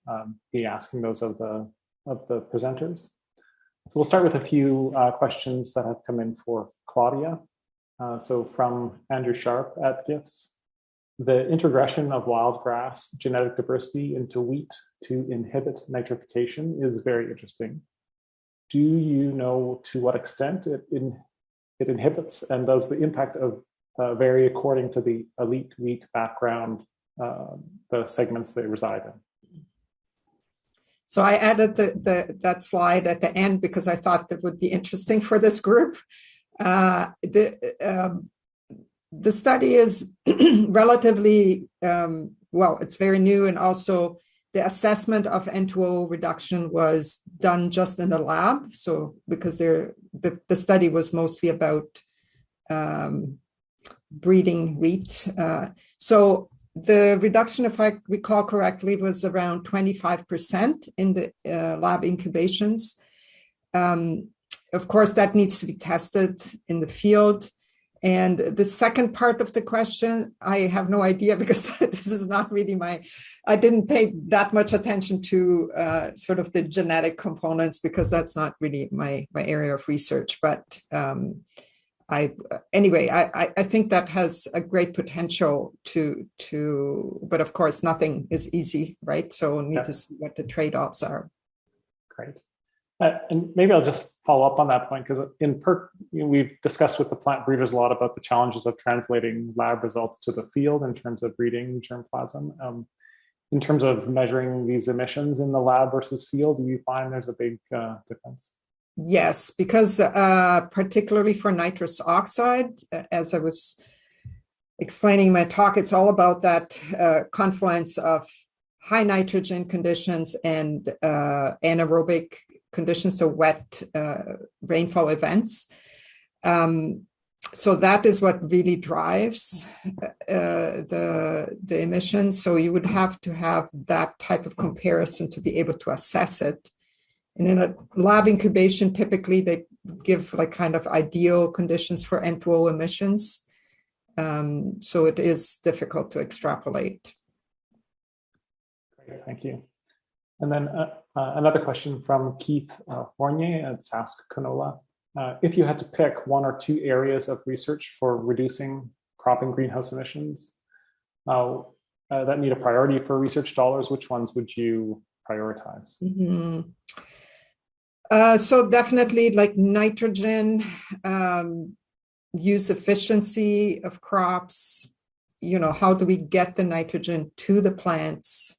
be asking those of the presenters. So we'll start with a few questions that have come in for Claudia. So from Andrew Sharp at GIFS, the integration of wildgrass genetic diversity into wheat to inhibit nitrification is very interesting. Do you know to what extent it inhibits, and does the impact of vary according to the elite wheat background, the segments they reside in? So I added that slide at the end because I thought that would be interesting for this group. The study is relatively, well, it's very new, and also the assessment of N2O reduction was done just in the lab. So because the study was mostly about breeding wheat. So the reduction, if I recall correctly, was around 25% in the lab incubations. Of course, that needs to be tested in the field. And the second part of the question, I have no idea, because this is not really I didn't pay that much attention to sort of the genetic components, because that's not really my area of research. But anyway, I think that has a great potential but of course, nothing is easy, right? So we'll need to see what the trade-offs are. Great. And maybe I'll just follow up on that point, because in PERC, we've discussed with the plant breeders a lot about the challenges of translating lab results to the field in terms of breeding germplasm. In terms of measuring these emissions in the lab versus field, do you find there's a big difference? Yes, because particularly for nitrous oxide, as I was explaining in my talk, it's all about that confluence of high nitrogen conditions and anaerobic conditions, so wet rainfall events. So that is what really drives the emissions. So you would have to have that type of comparison to be able to assess it. And in a lab incubation, typically they give like kind of ideal conditions for N2O emissions. So it is difficult to extrapolate. Great, thank you. And then another question from Keith Fournier at Sask Canola. If you had to pick one or two areas of research for reducing cropping greenhouse emissions that need a priority for research dollars, which ones would you prioritize? Mm-hmm. So definitely like nitrogen, use efficiency of crops, how do we get the nitrogen to the plants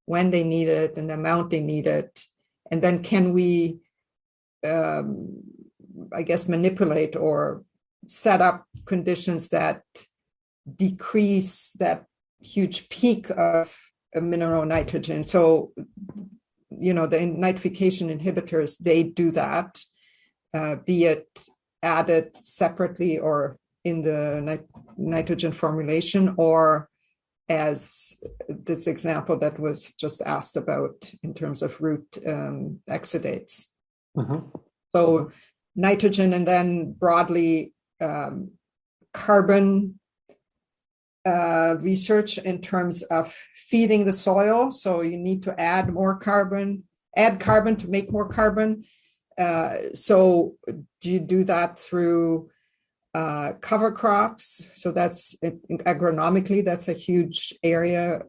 when they need it and the amount they need it? And then can we, I guess, manipulate or set up conditions that decrease that huge peak of mineral nitrogen? So, the nitrification inhibitors, they do that, be it added separately or in the nitrogen formulation, or as this example that was just asked about in terms of root exudates. Mm-hmm. So nitrogen, and then broadly carbon research in terms of feeding the soil. So you need to add carbon to make more carbon. So do you do that through cover crops? So that's agronomically, that's a huge area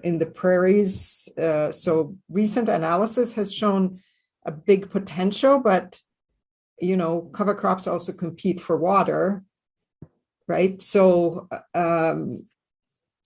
in the prairies. So recent analysis has shown a big potential, but cover crops also compete for water, right? So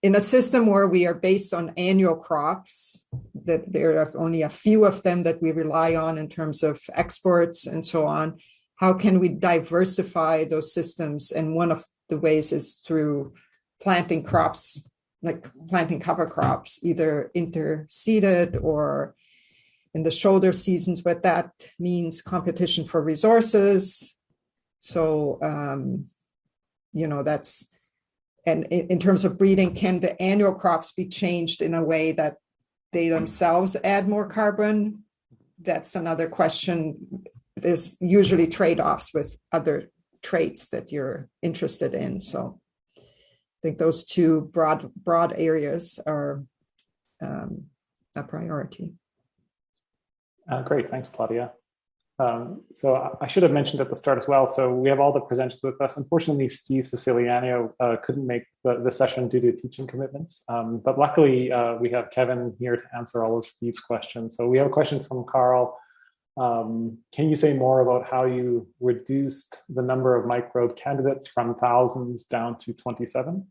in a system where we are based on annual crops, that there are only a few of them that we rely on in terms of exports and so on, how can we diversify those systems? And one of the ways is through planting crops, like planting cover crops, either interseeded or in the shoulder seasons, but that means competition for resources. So, that's, and in terms of breeding, can the annual crops be changed in a way that they themselves add more carbon? That's another question. There's usually trade-offs with other traits that you're interested in. So I think those two broad areas are a priority. Great, thanks, Claudia. So I should have mentioned at the start as well. So we have all the presenters with us. Unfortunately, Steve Siciliano couldn't make the session due to teaching commitments. But luckily, we have Kevin here to answer all of Steve's questions. So we have a question from Carl. Can you say more about how you reduced the number of microbe candidates from thousands down to 27?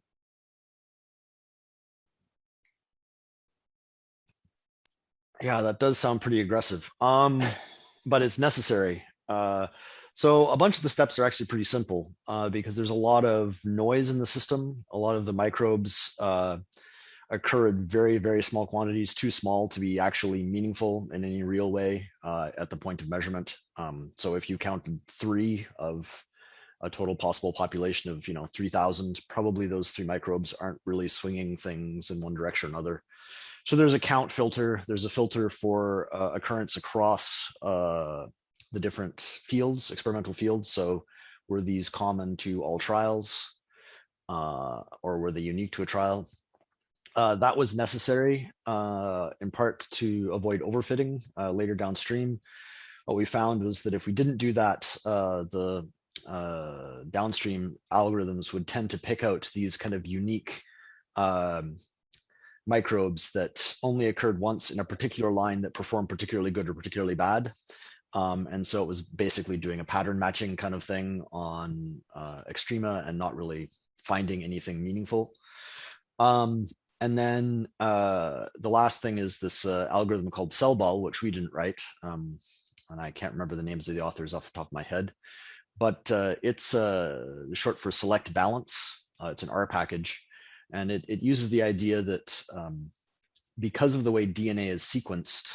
Yeah, that does sound pretty aggressive, but it's necessary. So a bunch of the steps are actually pretty simple because there's a lot of noise in the system. A lot of the microbes occur in very, very small quantities, too small to be actually meaningful in any real way at the point of measurement. So if you counted 3 of a total possible population of 3,000, probably those 3 microbes aren't really swinging things in one direction or another. So there's a count filter. There's a filter for occurrence across the different fields, experimental fields. So were these common to all trials or were they unique to a trial? That was necessary in part to avoid overfitting later downstream. What we found was that if we didn't do that, the downstream algorithms would tend to pick out these kind of unique microbes that only occurred once in a particular line that performed particularly good or particularly bad. And so it was basically doing a pattern matching kind of thing on extrema and not really finding anything meaningful. And then the last thing is this algorithm called CellBall, which we didn't write. And I can't remember the names of the authors off the top of my head, but it's short for select balance. It's an R package. And it uses the idea that because of the way DNA is sequenced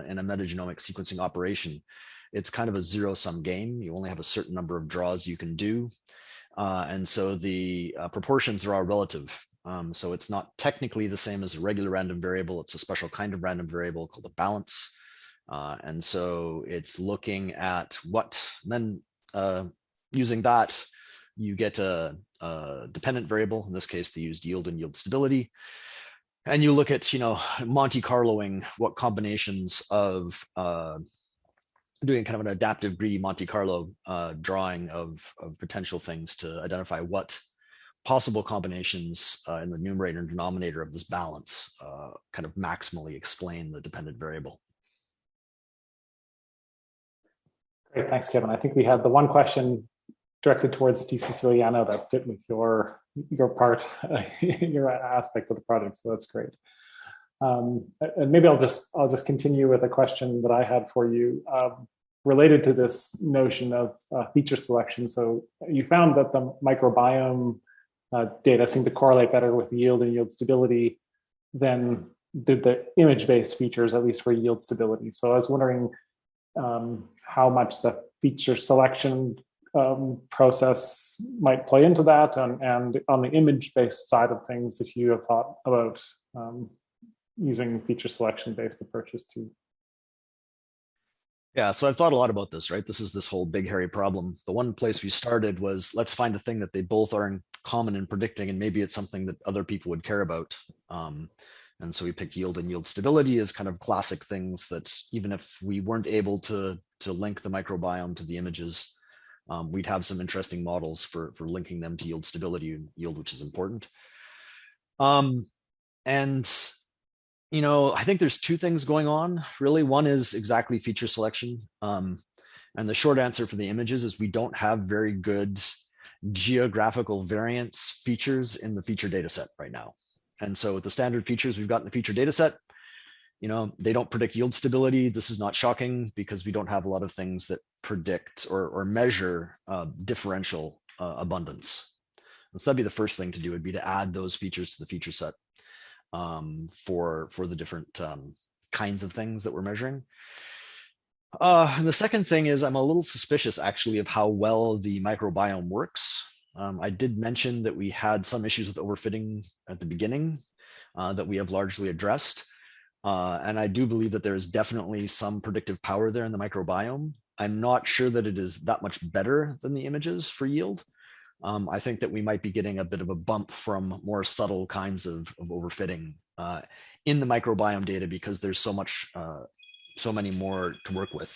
in a metagenomic sequencing operation, it's kind of a zero-sum game. You only have a certain number of draws you can do. And so the proportions are all relative. So it's not technically the same as a regular random variable. It's a special kind of random variable called a balance. And so it's looking at what, then using that, you get a dependent variable. In this case, they used yield and yield stability. And you look at, Monte Carloing what combinations of doing kind of an adaptive greedy Monte Carlo drawing of potential things to identify what possible combinations in the numerator and denominator of this balance kind of maximally explain the dependent variable. Great, thanks, Kevin. I think we had the one question directed towards Steve Siciliano that fit with your part, your aspect of the project. So that's great. And maybe I'll just continue with a question that I had for you related to this notion of feature selection. So you found that the microbiome data seem to correlate better with yield and yield stability than did the image-based features, at least for yield stability. So I was wondering how much the feature selection process might play into that, and on the image-based side of things, if you have thought about using feature selection-based approaches too. Yeah, so I've thought a lot about this, right? This is this whole big hairy problem. The one place we started was let's find a thing that they both are in common in predicting, and maybe it's something that other people would care about. And so we picked yield and yield stability as kind of classic things that even if we weren't able to link the microbiome to the images, we'd have some interesting models for linking them to yield stability and yield, which is important. And I think there's 2 things going on, really. One is exactly feature selection. And the short answer for the images is we don't have very good geographical variance features in the feature data set right now. And so with the standard features we've got in the feature data set, they don't predict yield stability. This is not shocking because we don't have a lot of things that predict or measure differential abundance. So that'd be the first thing to do, would be to add those features to the feature set for the different kinds of things that we're measuring. And the second thing is I'm a little suspicious actually of how well the microbiome works. I did mention that we had some issues with overfitting at the beginning that we have largely addressed. And I do believe that there is definitely some predictive power there in the microbiome. I'm not sure that it is that much better than the images for yield. I think that we might be getting a bit of a bump from more subtle kinds of overfitting in the microbiome data because there's so many more to work with.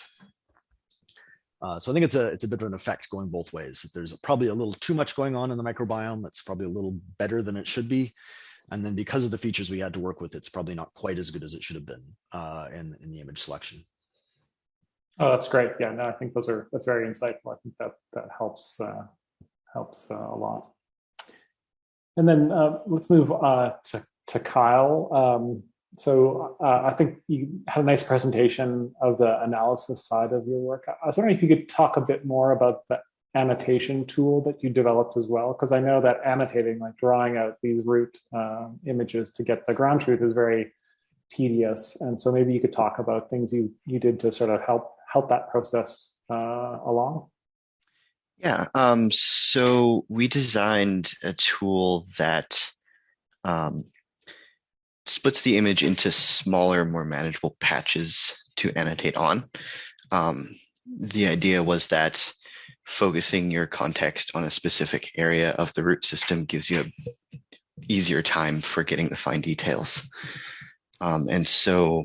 So I think it's a bit of an effect going both ways. There's probably a little too much going on in the microbiome that's probably a little better than it should be. And then because of the features we had to work with, it's probably not quite as good as it should have been in the image selection. Oh, that's great. Yeah, no, I think that's very insightful. I think that helps a lot. And then let's move to Kyle. So I think you had a nice presentation of the analysis side of your work. I was wondering if you could talk a bit more about the annotation tool that you developed as well, because I know that annotating, like drawing out these root images to get the ground truth, is very tedious. And so maybe you could talk about things you did to sort of help that process along. Yeah, so we designed a tool that splits the image into smaller, more manageable patches to annotate on. The idea was that focusing your context on a specific area of the root system gives you an easier time for getting the fine details. And so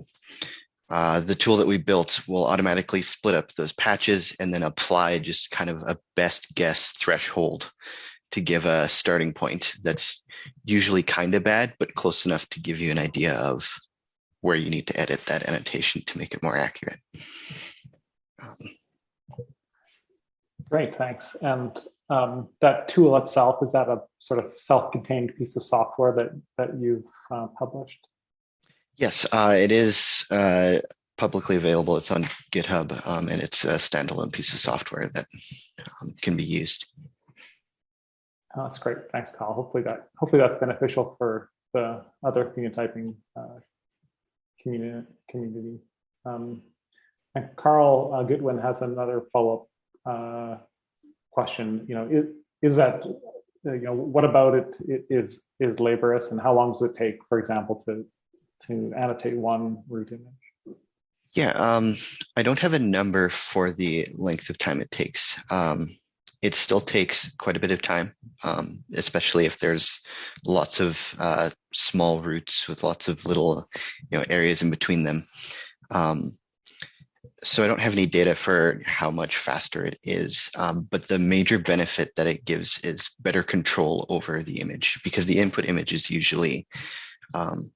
the tool that we built will automatically split up those patches and then apply just kind of a best guess threshold to give a starting point that's usually kind of bad, but close enough to give you an idea of where you need to edit that annotation to make it more accurate. Great, thanks. And that tool itself, is that a sort of self-contained piece of software that you've published? Yes, it is publicly available. It's on GitHub, and it's a standalone piece of software that can be used. Oh, that's great. Thanks, Kyle. Hopefully that's beneficial for the other phenotyping community. And Carl Goodwin has another follow-up question. Is that what about it is laborious, and how long does it take, for example, to annotate one root image? Yeah, I don't have a number for the length of time it takes. It still takes quite a bit of time, especially if there's lots of small roots with lots of little areas in between them. So I don't have any data for how much faster it is, but the major benefit that it gives is better control over the image, because the input image is usually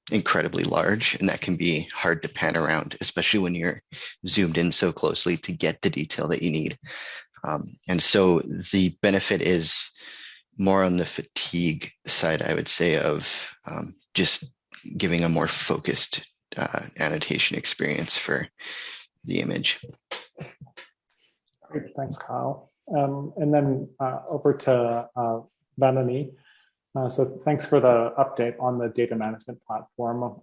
incredibly large, and that can be hard to pan around, especially when you're zoomed in so closely to get the detail that you need. And so the benefit is more on the fatigue side, I would say, of just giving a more focused annotation experience for the image. Great, thanks, Kyle. And then over to Banani. So thanks for the update on the data management platform.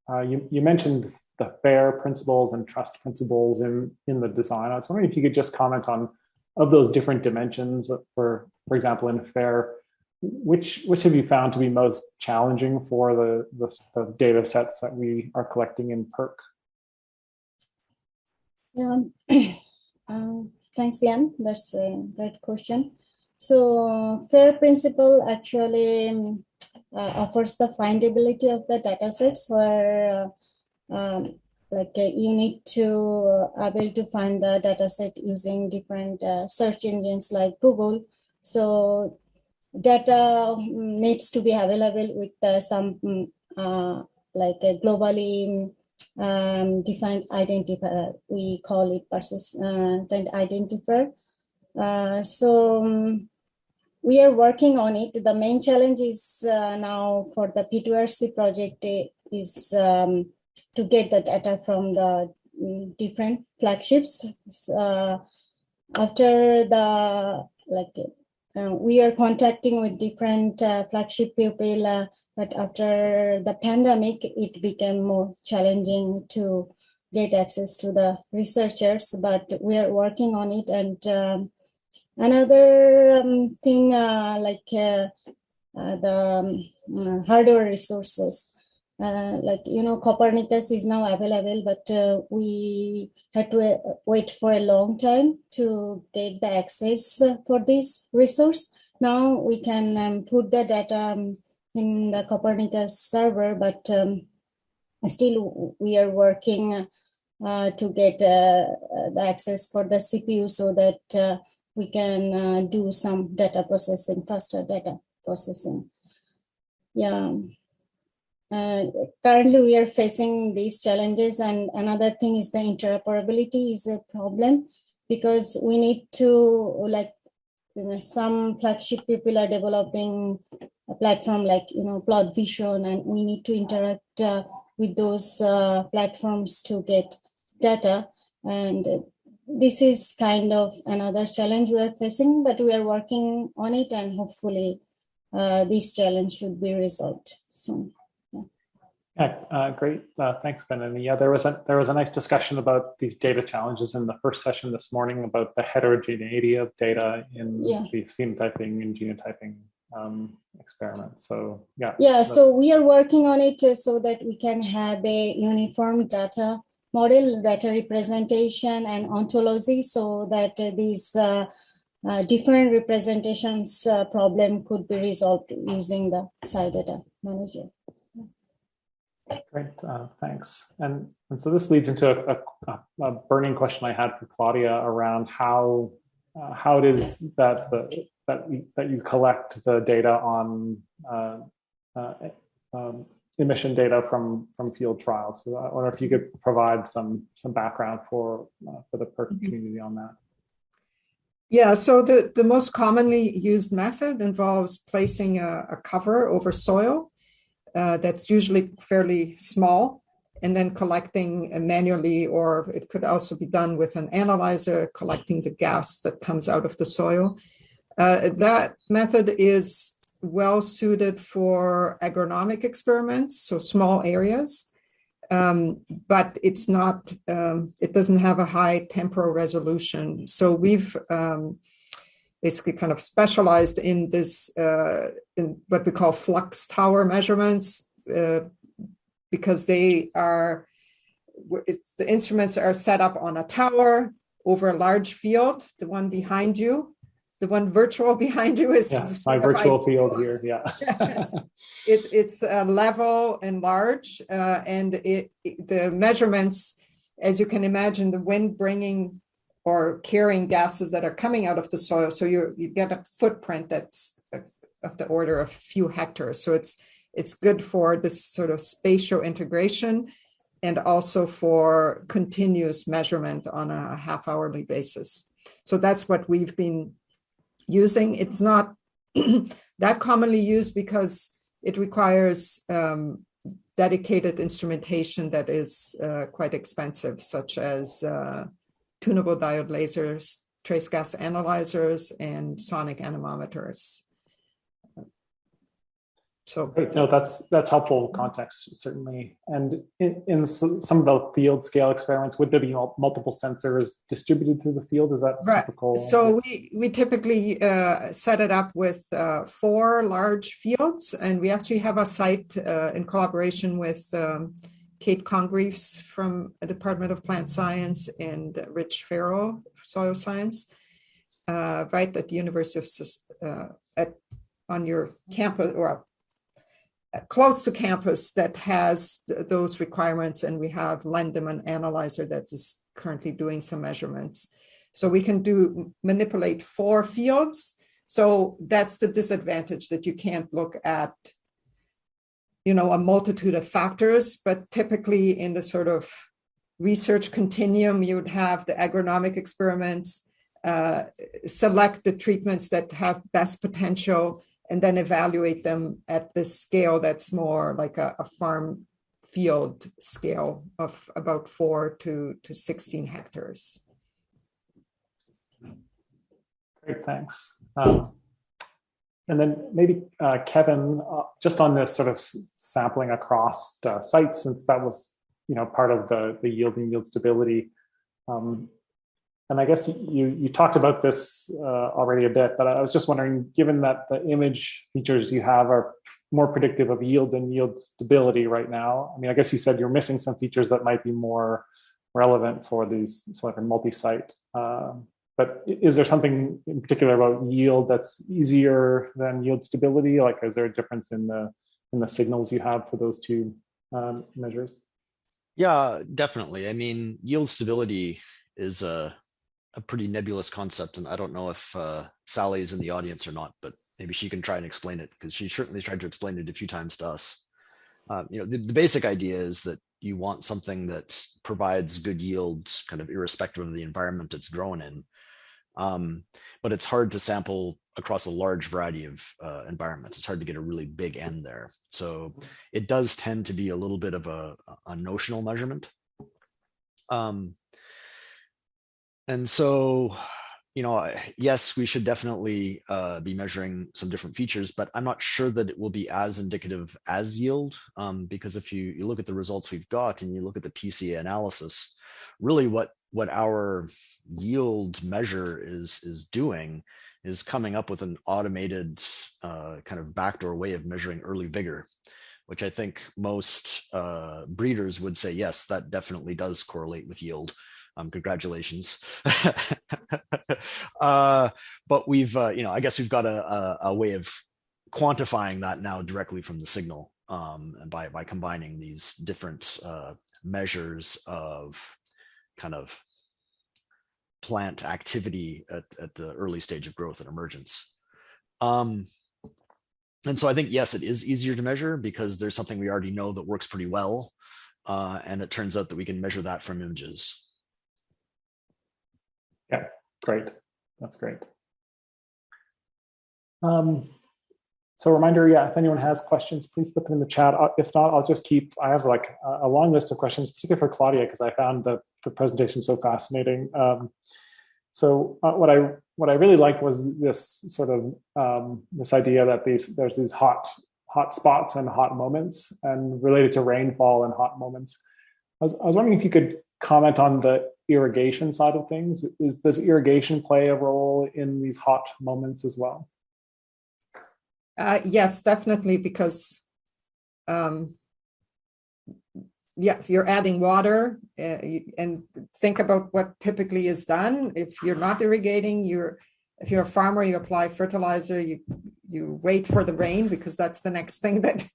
You mentioned the FAIR principles and trust principles in the design. I was wondering if you could just comment on, of those different dimensions, for example, in FAIR, which have you found to be most challenging for the data sets that we are collecting in PERC? Thanks, Ian. That's a great question. So FAIR principle actually offers the findability of the data sets, where you need to able to find the data set using different search engines like Google. So data needs to be available with some globally defined identifier. We call it persistent identifier. We are working on it. The main challenge is now for the P2RC project is to get the data from the different flagships. After the we are contacting with different flagship people, but after the pandemic, it became more challenging to get access to the researchers. But we are working on it. And another thing, the hardware resources. Copernicus is now available, but we had to wait for a long time to get the access for this resource. Now we can put the data in the Copernicus server, but still we are working to get the access for the CPU so that we can do some data processing, faster data processing. Yeah. Currently, we are facing these challenges, and another thing is the interoperability is a problem because we need to some flagship people are developing a platform like Plot Vision, and we need to interact with those platforms to get data. And this is kind of another challenge we are facing, but we are working on it, and hopefully this challenge should be resolved soon. Yeah, great. Thanks, Banani. Yeah, there was a nice discussion about these data challenges in the first session this morning about the heterogeneity of data in these phenotyping and genotyping experiments. So yeah. Yeah, so we are working on it so that we can have a uniform data model, data representation, and ontology, so that these different representations problem could be resolved using the SciData Manager. Great, thanks. And so this leads into a burning question I had for Claudia around how it is that you collect the data on emission data from field trials. So I wonder if you could provide some background for the PERC community on that. Yeah, so the most commonly used method involves placing a cover over soil that's usually fairly small, and then collecting manually, or it could also be done with an analyzer, collecting the gas that comes out of the soil. That method is well suited for agronomic experiments, so small areas, but it's not, it doesn't have a high temporal resolution. So we've basically kind of specialized in this, in what we call flux tower measurements, because they are, the instruments are set up on a tower over a large field. The one behind you, the one virtual behind you is my virtual field here. Yeah, yes. It's level and large, and the measurements, as you can imagine, the wind bringing or carrying gases that are coming out of the soil. So you get a footprint that's of the order of a few hectares. So it's good for this sort of spatial integration, and also for continuous measurement on a half-hourly basis. So that's what we've been using. It's not that commonly used because it requires dedicated instrumentation that is quite expensive, such as tunable diode lasers, trace gas analyzers, and sonic anemometers. So great. No, that's helpful context, certainly. And in some of the field scale experiments, would there be multiple sensors distributed through the field? Is that right? Typical? So we typically set it up with 4 large fields, and we actually have a site in collaboration with Kate Congreves from the Department of Plant Science and Rich Farrell, Soil Science, right at the University of on your campus, or close to campus, that has those requirements. And we have lent them an analyzer that is currently doing some measurements. So we can manipulate 4 fields. So that's the disadvantage, that you can't look at a multitude of factors, but typically in the sort of research continuum, you would have the agronomic experiments, select the treatments that have best potential, and then evaluate them at the scale that's more like a farm field scale of about 4 to 16 hectares. Great, thanks. And then maybe Kevin, just on this sort of sampling across sites, since that was part of the yield and yield stability. And I guess you talked about this already a bit, but I was just wondering, given that the image features you have are more predictive of yield than yield stability right now, I mean, I guess you said you're missing some features that might be more relevant for these sort of multi-site. But is there something in particular about yield that's easier than yield stability? Like, is there a difference in the signals you have for those two measures? Yeah, definitely. I mean, yield stability is a pretty nebulous concept, and I don't know if Sally is in the audience or not, but maybe she can try and explain it, because she certainly tried to explain it a few times to us. The basic idea is that you want something that provides good yield, kind of irrespective of the environment it's grown in. But it's hard to sample across a large variety of environments. It's hard to get a really big N there. So it does tend to be a little bit of a notional measurement. And so, yes, we should definitely be measuring some different features, but I'm not sure that it will be as indicative as yield, because if you look at the results we've got and you look at the PCA analysis, really what our yield measure is doing is coming up with an automated kind of backdoor way of measuring early vigor, which I think most breeders would say, yes, that definitely does correlate with yield. Congratulations. But we've, I guess we've got a way of quantifying that now directly from the signal, and by combining these different measures of kind of plant activity at the early stage of growth and emergence. And so I think, yes, it is easier to measure because there's something we already know that works pretty well. And it turns out that we can measure that from images. Yeah, great. That's great. So reminder, if anyone has questions, please put them in the chat. If not, I'll just I have like a long list of questions, particularly for Claudia, because I found the presentation so fascinating. So what I really liked was this sort of this idea that there's these hot spots and hot moments, and related to rainfall and hot moments. I was wondering if you could comment on the irrigation side of things. Does irrigation play a role in these hot moments as well? Yes, definitely, because if you're adding water, and think about what typically is done. If you're not irrigating, if you're a farmer, you apply fertilizer, you wait for the rain, because that's the next thing that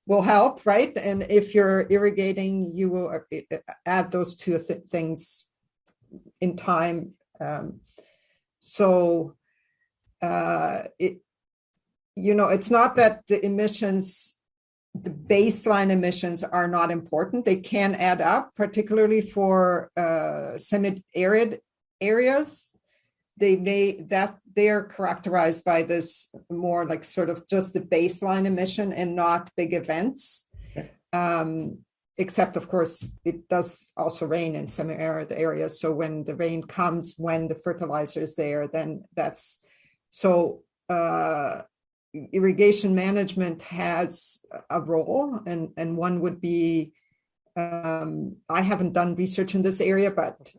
will help, right? And if you're irrigating, you will add those two things in time. It's not that the emissions, the baseline emissions, are not important. They can add up, particularly for semi-arid areas. They are characterized by this more like sort of just the baseline emission and not big events. Okay. Except, of course, it does also rain in semi-arid areas. So when the rain comes, when the fertilizer is there, then that's so. Irrigation management has a role, and one would be, I haven't done research in this area, but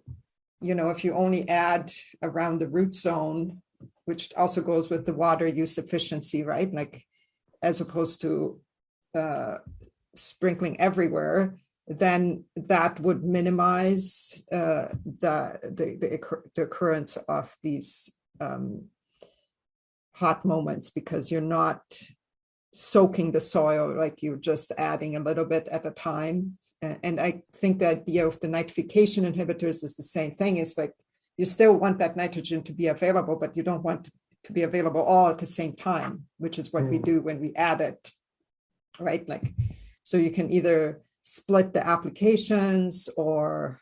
if you only add around the root zone, which also goes with the water use efficiency, right? Like, as opposed to sprinkling everywhere, then that would minimize the occurrence of these hot moments, because you're not soaking the soil, like you're just adding a little bit at a time. And I think the idea of the nitrification inhibitors is the same thing. It's like you still want that nitrogen to be available, but you don't want to be available all at the same time, which is what we do when we add it, right? Like So you can either split the applications or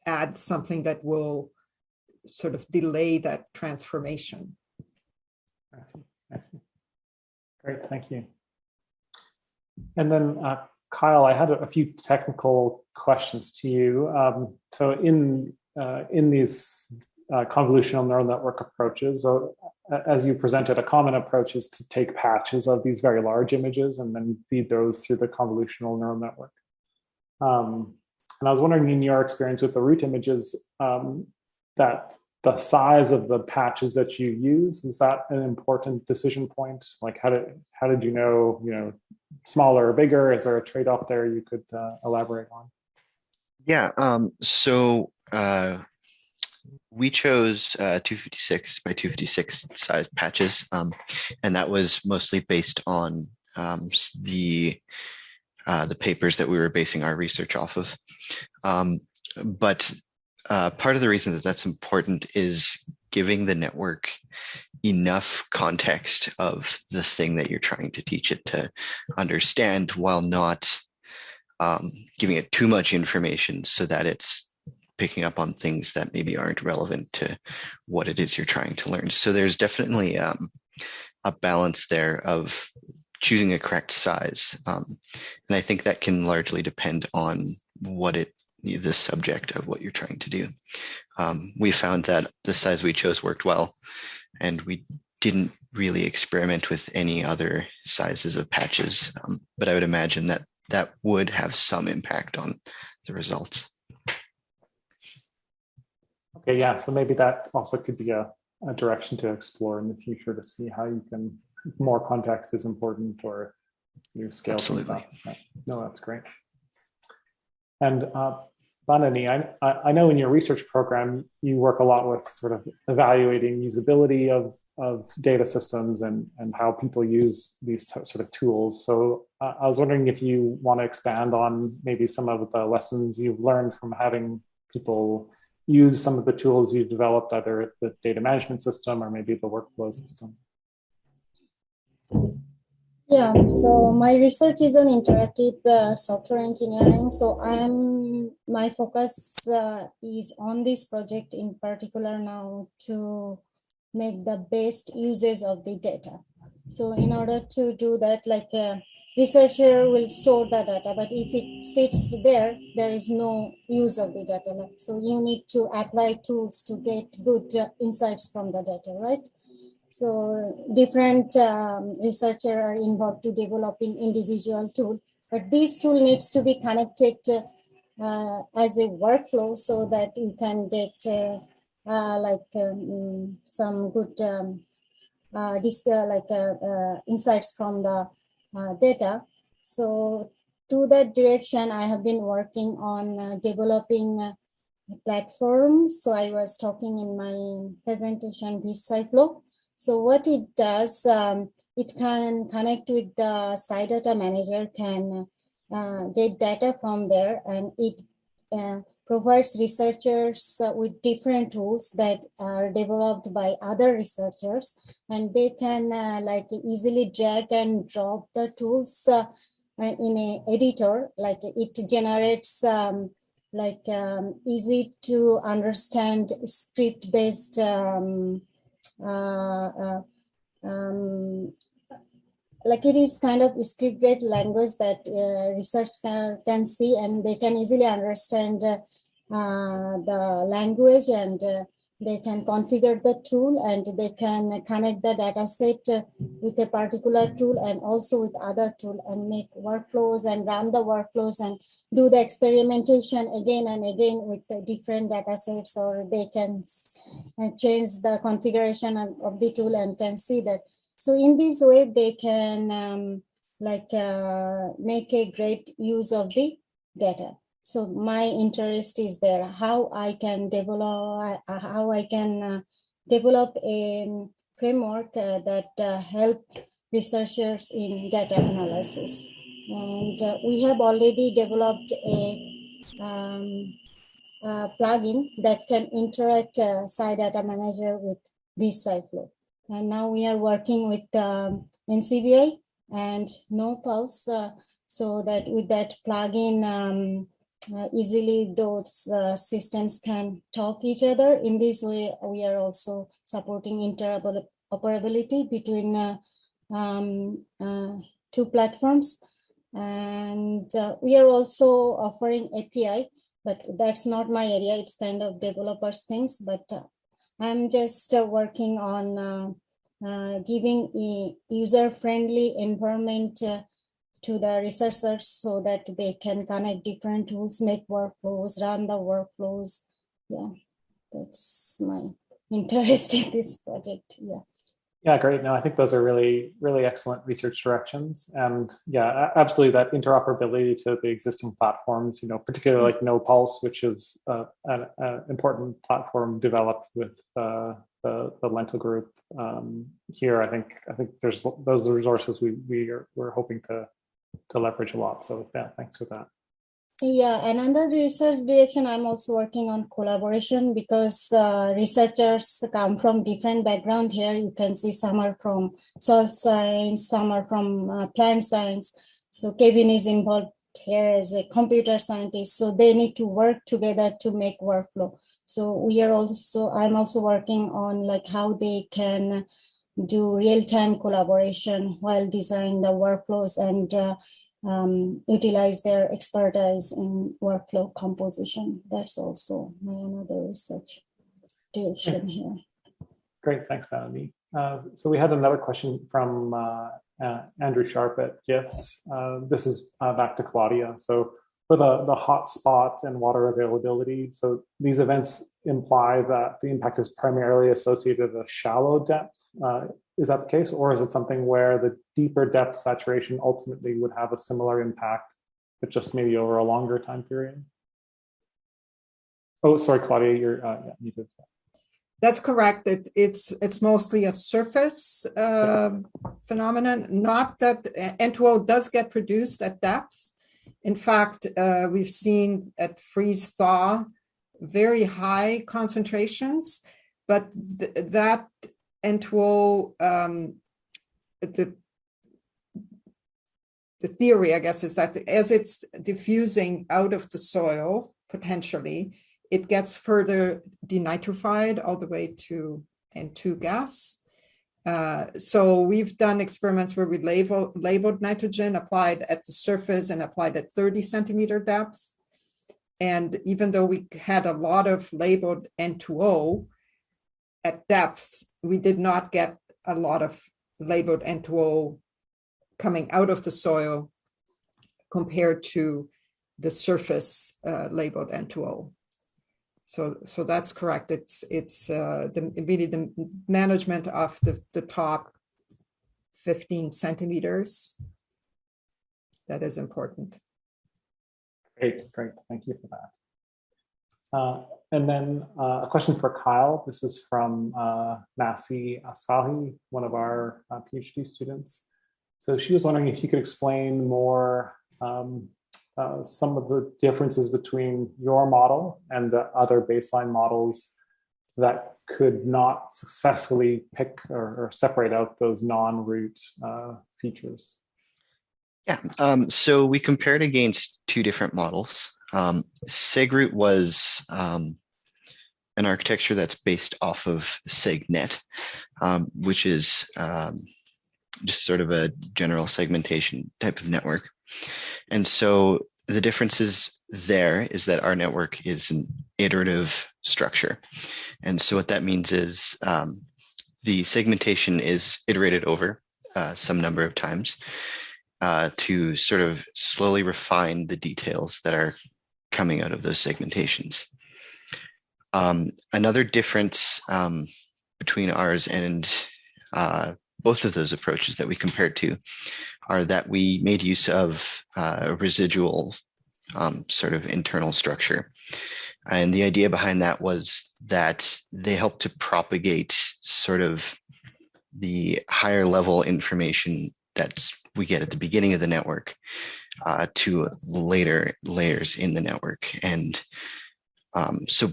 add something that will sort of delay that transformation. I see. Great, thank you. And then Kyle, I had a few technical questions to you. So in these convolutional neural network approaches, as you presented, a common approach is to take patches of these very large images and then feed those through the convolutional neural network. And I was wondering, in your experience with the root images, that the size of the patches that you use, is that an important decision point? Like, how did you know, smaller or bigger? Is there a trade-off there you could elaborate on? Yeah, so we chose 256 by 256 size patches, and that was mostly based on the papers that we were basing our research off of. But part of the reason that that's important is giving the network enough context of the thing that you're trying to teach it to understand, while not giving it too much information so that it's picking up on things that maybe aren't relevant to what it is you're trying to learn. So there's definitely a balance there of choosing a correct size. And I think that can largely depend on the subject of what you're trying to do. We found that the size we chose worked well, and we didn't really experiment with any other sizes of patches, but I would imagine that would have some impact on the results. Okay, yeah, so maybe that also could be a direction to explore in the future, to see how you can, more context is important, or you scale. Absolutely. No, that's great. And Banani, I know in your research program, you work a lot with sort of evaluating usability of data systems and how people use these sort of tools. So I was wondering if you want to expand on maybe some of the lessons you've learned from having people use some of the tools you've developed, either the data management system or maybe the workflow system. Yeah, so my research is on interactive software engineering. So my focus is on this project in particular now to make the best uses of the data. So in order to do that, like a researcher will store the data, but if it sits there, there is no use of the data. So you need to apply tools to get good insights from the data, right? So different researchers are involved to developing individual tool, but this tool needs to be connected as a workflow so that you can get some good insights from the data. So to that direction, I have been working on developing a platform. So I was talking in my presentation, GIFS. So what it does, it can connect with the SciData manager, can get data from there, and it provides researchers with different tools that are developed by other researchers, and they can easily drag and drop the tools in an editor. Like it generates easy to understand script-based it is kind of script-based language that research can see, and they can easily understand the language, and they can configure the tool, and they can connect the data set with a particular tool and also with other tool, and make workflows and run the workflows and do the experimentation again and again with the different data sets, or they can change the configuration of the tool and can see that. So in this way, they can make a great use of the data. So my interest is there, how I can develop a framework that help researchers in data analysis. And we have already developed a plugin that can interact SciData Manager with GIFS. And now we are working with NCBI and no pulse, so that with that plugin, easily those systems can talk each other. In this way, we are also supporting interoperability between two platforms. And we are also offering API, but that's not my area. It's kind of developers things, but I'm just working on giving a user-friendly environment to the researchers so that they can connect different tools, make workflows, run the workflows. Yeah, that's my interest in this project. Yeah. Yeah, great. No, I think those are really, really excellent research directions. And yeah, absolutely that interoperability to the existing platforms, particularly like No Pulse, which is an important platform developed with the Lentil group here. I think there's those resources we're hoping to leverage a lot. So yeah, thanks for that. Yeah, another research direction, I'm also working on collaboration, because researchers come from different background here. You can see some are from soil science, some are from plant science. So Kevin is involved here as a computer scientist. So they need to work together to make workflow. So I'm also working on like how they can do real-time collaboration while designing the workflows and utilize their expertise in workflow composition. That's also my another research direction here. Great, thanks, Banani. So we had another question from Andrew Sharp at GIFS. This is back to Claudia. So for the hotspot and water availability, so these events imply that the impact is primarily associated with a shallow depth. Is that the case, or is it something where the deeper depth saturation ultimately would have a similar impact, but just maybe over a longer time period? Oh, sorry, Claudia, you're muted. That's correct. It's mostly a surface phenomenon, not that N2O does get produced at depth. In fact, we've seen at freeze thaw very high concentrations, but that N2O, the theory, I guess, is that as it's diffusing out of the soil, potentially, it gets further denitrified all the way to N2 gas. So we've done experiments where we labeled nitrogen, applied at the surface and applied at 30 centimeter depth. And even though we had a lot of labeled N2O at depth, we did not get a lot of labeled N2O coming out of the soil compared to the surface labeled N2O. So that's correct. It's really the management of the top 15 centimeters that is important. Great. Thank you for that. And then a question for Kyle. This is from Nasi Asahi, one of our PhD students. So she was wondering if you could explain more some of the differences between your model and the other baseline models that could not successfully pick or separate out those non-root features. Yeah, so we compared against two different models. SegRoot was an architecture that's based off of SegNet, which is just sort of a general segmentation type of network. And so the differences there is that our network is an iterative structure. And so what that means is the segmentation is iterated over some number of times to sort of slowly refine the details that are coming out of those segmentations. Another difference between ours and both of those approaches that we compared to are that we made use of a residual sort of internal structure. And the idea behind that was that they help to propagate sort of the higher level information that we get at the beginning of the network to later layers in the network. And so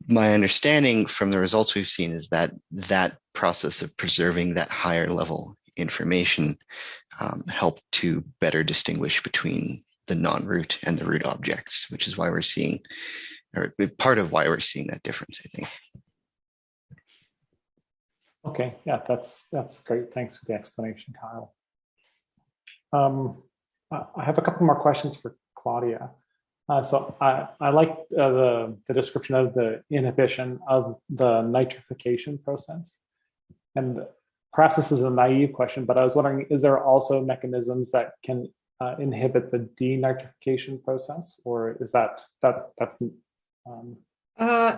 my understanding from the results we've seen is that that process of preserving that higher level information help to better distinguish between the non-root and the root objects, which is why we're seeing, or part of why we're seeing that difference, I think. Okay, yeah, that's great. Thanks for the explanation, Kyle. I have a couple more questions for Claudia. So I like the description of the inhibition of the nitrification process. And perhaps this is a naive question, but I was wondering, is there also mechanisms that can inhibit the denitrification process, or is that's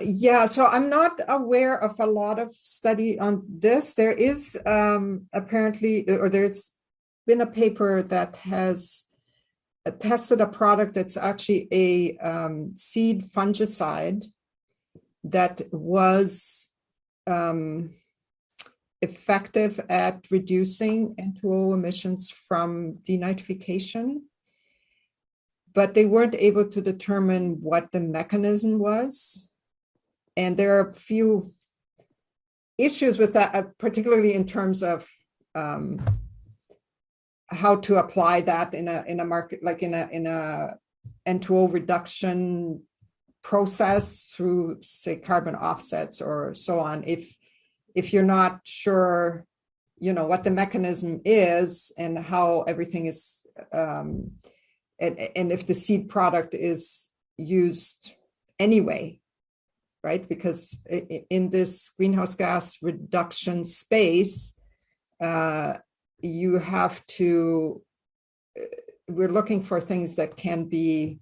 yeah, so I'm not aware of a lot of study on this. There is apparently, or there's been a paper that has tested a product that's actually a seed fungicide that was effective at reducing N2O emissions from denitrification, but they weren't able to determine what the mechanism was. And there are a few issues with that, particularly in terms of how to apply that in a market, like in a N2O reduction process through, say, carbon offsets or so on. If you're not sure, what the mechanism is and how everything is, and if the seed product is used anyway, right? Because in this greenhouse gas reduction space, you have to, we're looking for things that can be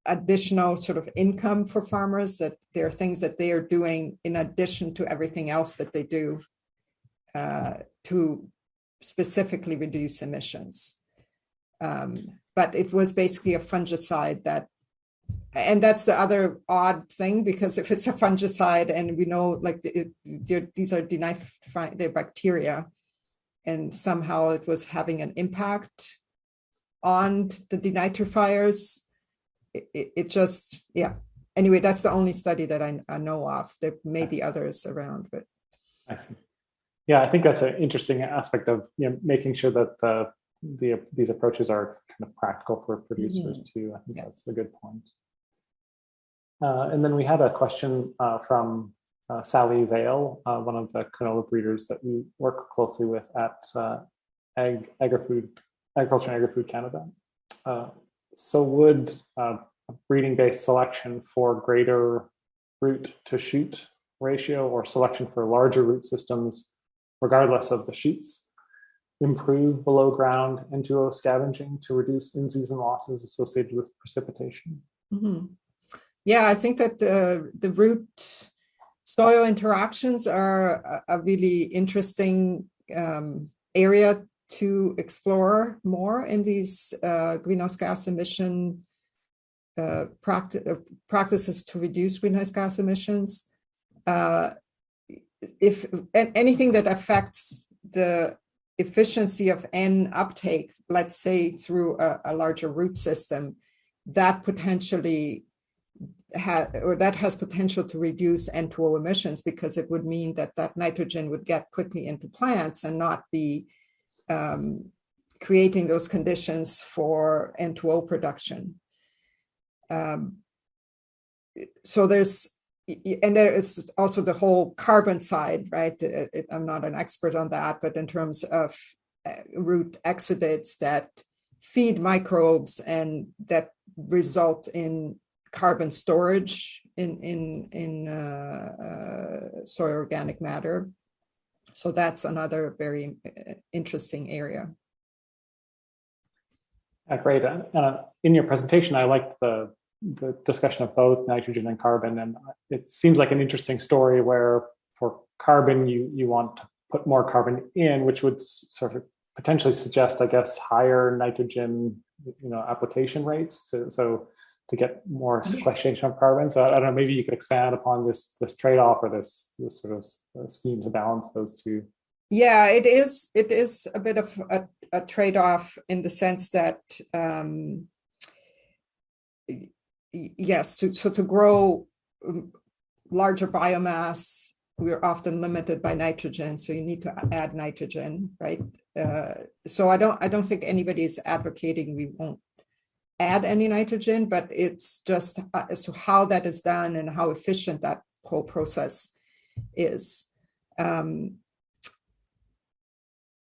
additional sort of income for farmers, that there are things that they are doing in addition to everything else that they do to specifically reduce emissions. But it was basically a fungicide and that's the other odd thing, because if it's a fungicide and we know like these are denitrifying, they're bacteria, and somehow it was having an impact on the denitrifiers, it just, yeah. Anyway, that's the only study that I know of. There may be others around, but. I see. Yeah, I think that's an interesting aspect of making sure that these approaches are kind of practical for producers too. I think that's a good point. And then we had a question from Sally Vale, one of the canola breeders that we work closely with at Agriculture and Agri-Food Canada. So would breeding-based selection for greater root to shoot ratio or selection for larger root systems, regardless of the shoots, improve below ground N2O scavenging to reduce in-season losses associated with precipitation? Mm-hmm. Yeah, I think that the root soil interactions are a really interesting area to explore more in these greenhouse gas emission practices to reduce greenhouse gas emissions. If anything that affects the efficiency of N uptake, let's say through a larger root system, that potentially has potential to reduce N2O emissions, because it would mean that nitrogen would get quickly into plants and not be creating those conditions for N2O production. So there is also the whole carbon side, right? I'm not an expert on that, but in terms of root exudates that feed microbes and that result in carbon storage in soil organic matter. So that's another very interesting area. Great. In your presentation, I liked the discussion of both nitrogen and carbon, and it seems like an interesting story where for carbon, you want to put more carbon in, which would sort of potentially suggest, I guess, higher nitrogen, application rates to get more sequestration of carbon. So I don't know, maybe you could expand upon this trade-off or this sort of scheme to balance those two. Yeah, it is a bit of a trade-off in the sense that yes, to grow larger biomass, we're often limited by nitrogen, so you need to add nitrogen, right? So I don't think anybody is advocating we won't add any nitrogen, but it's just as to how that is done and how efficient that whole process is.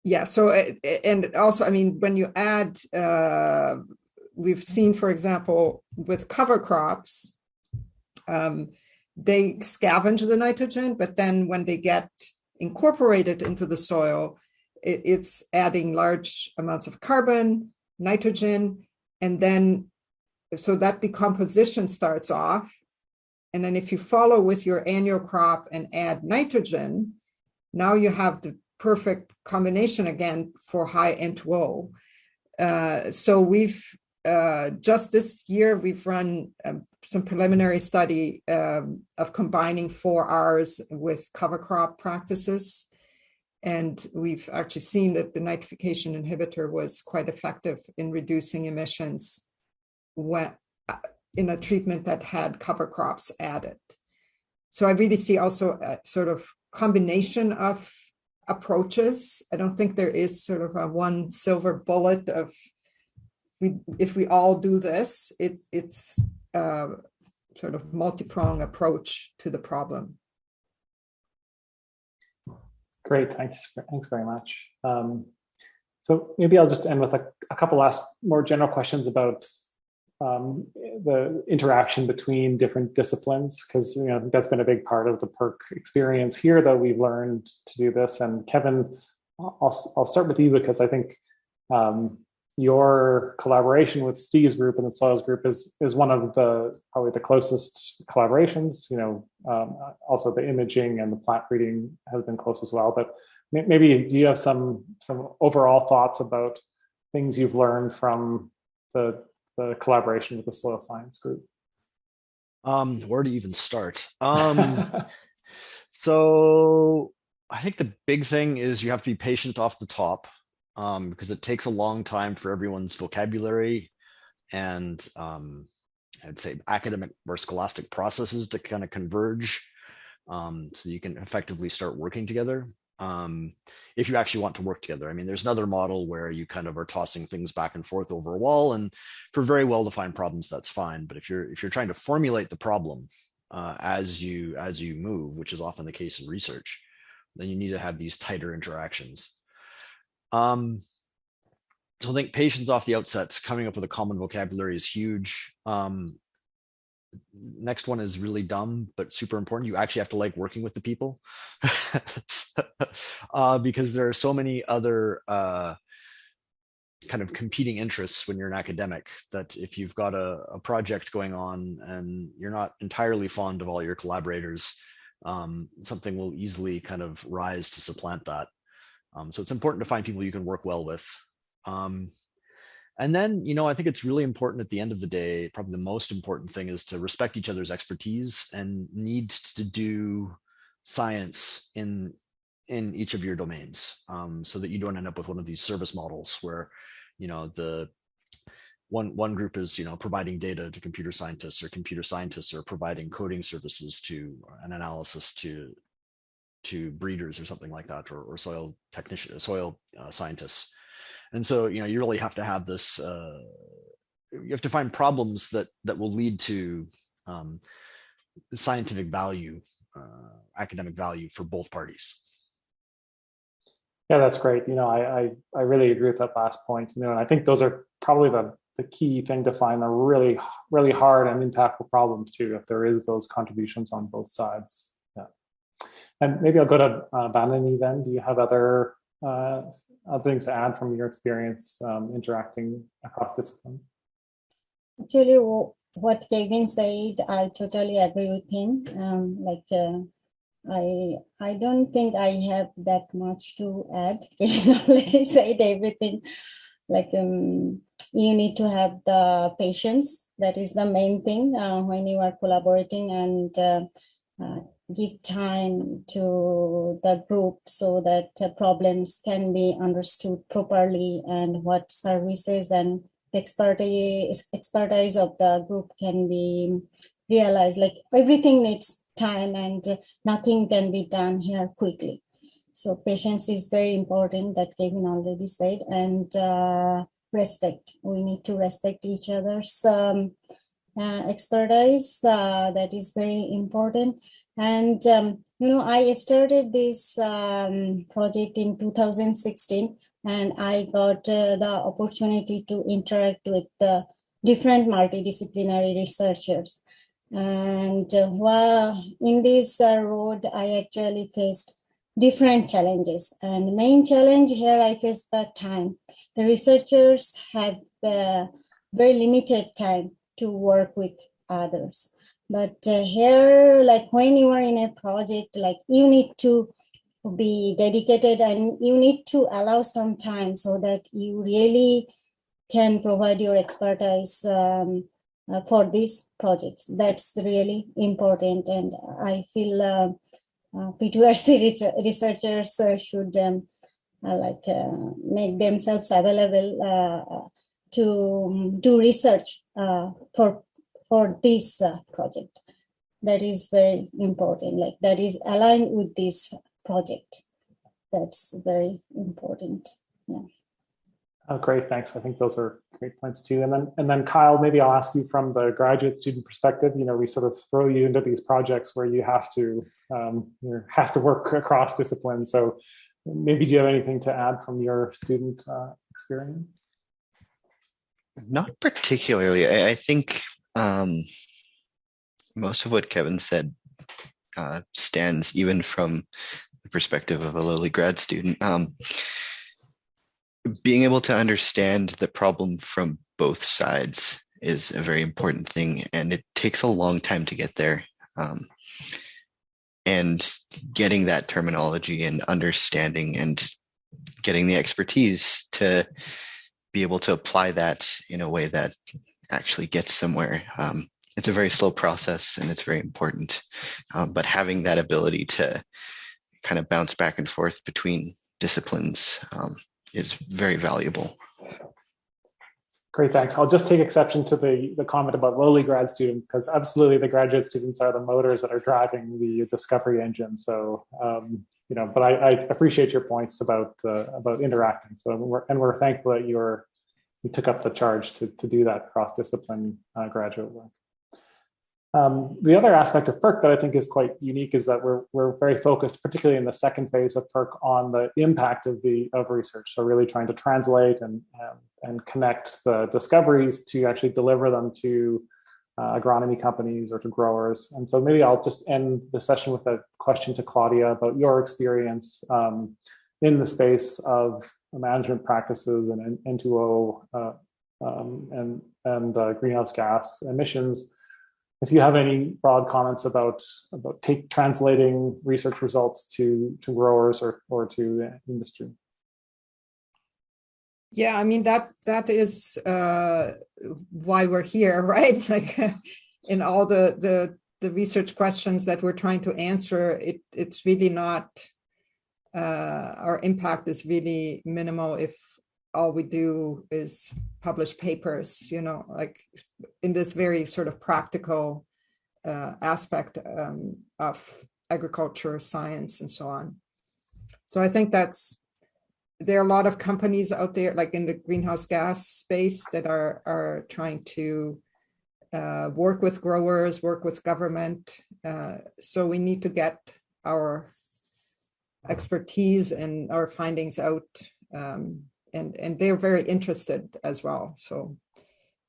Yeah, so, and also, I mean, when you add, we've seen, for example, with cover crops, they scavenge the nitrogen, but then when they get incorporated into the soil, it's adding large amounts of carbon, nitrogen, and then so that decomposition starts off. And then if you follow with your annual crop and add nitrogen, now you have the perfect combination again for high N2O. So we've just this year, we've run some preliminary study of combining 4Rs with cover crop practices. And we've actually seen that the nitrification inhibitor was quite effective in reducing emissions when, in a treatment that had cover crops added. So I really see also a sort of combination of approaches. I don't think there is sort of a one silver bullet of if we all do this, it's sort of multi-pronged approach to the problem. Great, thanks very much. So maybe I'll just end with a couple last more general questions about the interaction between different disciplines, because that's been a big part of the PERC experience here, that we've learned to do this. And Kevin, I'll start with you, because I think your collaboration with Steve's group and the Soils group is one of probably the closest collaborations. Also the imaging and the plant breeding has been close as well. But maybe do you have some overall thoughts about things you've learned from the collaboration with the soil science group? Where to even start? So I think the big thing is you have to be patient off the top, because it takes a long time for everyone's vocabulary and I'd say academic or scholastic processes to kind of converge, so you can effectively start working together. If you actually want to work together. I mean, there's another model where you kind of are tossing things back and forth over a wall, and for very well-defined problems, that's fine. But if you're trying to formulate the problem as you move, which is often the case in research, then you need to have these tighter interactions. So I think patience off the outset, coming up with a common vocabulary is huge. Next one is really dumb, but super important. You actually have to like working with the people, because there are so many other kind of competing interests when you're an academic, that if you've got a project going on and you're not entirely fond of all your collaborators, something will easily kind of rise to supplant that. So it's important to find people you can work well with. And then, I think it's really important at the end of the day, probably the most important thing is to respect each other's expertise and need to do science in each of your domains, so that you don't end up with one of these service models where, the one group is, providing data to computer scientists, or computer scientists are providing coding services to an analysis to breeders or something like that, or soil scientists. And so, you really have to have this, you have to find problems that will lead to scientific value, academic value for both parties. Yeah, that's great. I really agree with that last point. And I think those are probably the key thing to find the really, really hard and impactful problems too, if there is those contributions on both sides. Yeah. And maybe I'll go to Banani then. Do you have other things to add from your experience interacting across disciplines? Actually, what Kevin said, I totally agree with him. I don't think I have that much to add. Kevin already said everything. You need to have the patience. That is the main thing when you are collaborating, and give time to the group so that problems can be understood properly, and what services and expertise of the group can be realized. Everything needs time, and nothing can be done here quickly. So patience is very important, that Kevin already said, and respect. We need to respect each other's expertise. That is very important. And, I started this project in 2016, and I got the opportunity to interact with different multidisciplinary researchers. And while in this road, I actually faced different challenges. And the main challenge here I faced that time. The researchers have very limited time to work with others. But here, like when you are in a project, like you need to be dedicated and you need to allow some time so that you really can provide your expertise for these projects. That's really important. And I feel P2RC researchers should make themselves available to do research for this project. That is very important. Like that is aligned with this project. That's very important. Yeah. Oh, great, thanks. I think those are great points too. And then Kyle, maybe I'll ask you from the graduate student perspective. We sort of throw you into these projects where you have to work across disciplines. So maybe do you have anything to add from your student experience? Not particularly. I think most of what Kevin said stands even from the perspective of a lowly grad student. Being able to understand the problem from both sides is a very important thing, and it takes a long time to get there. And getting that terminology and understanding and getting the expertise to be able to apply that in a way that actually gets somewhere. It's a very slow process and it's very important. But having that ability to kind of bounce back and forth between disciplines is very valuable. Great, thanks. I'll just take exception to the comment about lowly grad student, because absolutely the graduate students are the motors that are driving the discovery engine. So, but I appreciate your points about interacting. So, we're thankful that you took up the charge to do that cross-discipline graduate work. The other aspect of PERC that I think is quite unique is that we're very focused, particularly in the second phase of PERC, on the impact of research. So really trying to translate and connect the discoveries to actually deliver them to agronomy companies or to growers. And so maybe I'll just end the session with a question to Claudia about your experience in the space of management practices and N2O and greenhouse gas emissions. If you have any broad comments about translating research results to growers or to industry. Yeah, I mean, that is why we're here, right? Like in all the research questions that we're trying to answer, it's really not, our impact is really minimal if all we do is publish papers, like in this very sort of practical aspect of agriculture, science, and so on. So I think there are a lot of companies out there, like in the greenhouse gas space, that are trying to work with growers, work with government. So we need to get our expertise and our findings out. And they're very interested as well. So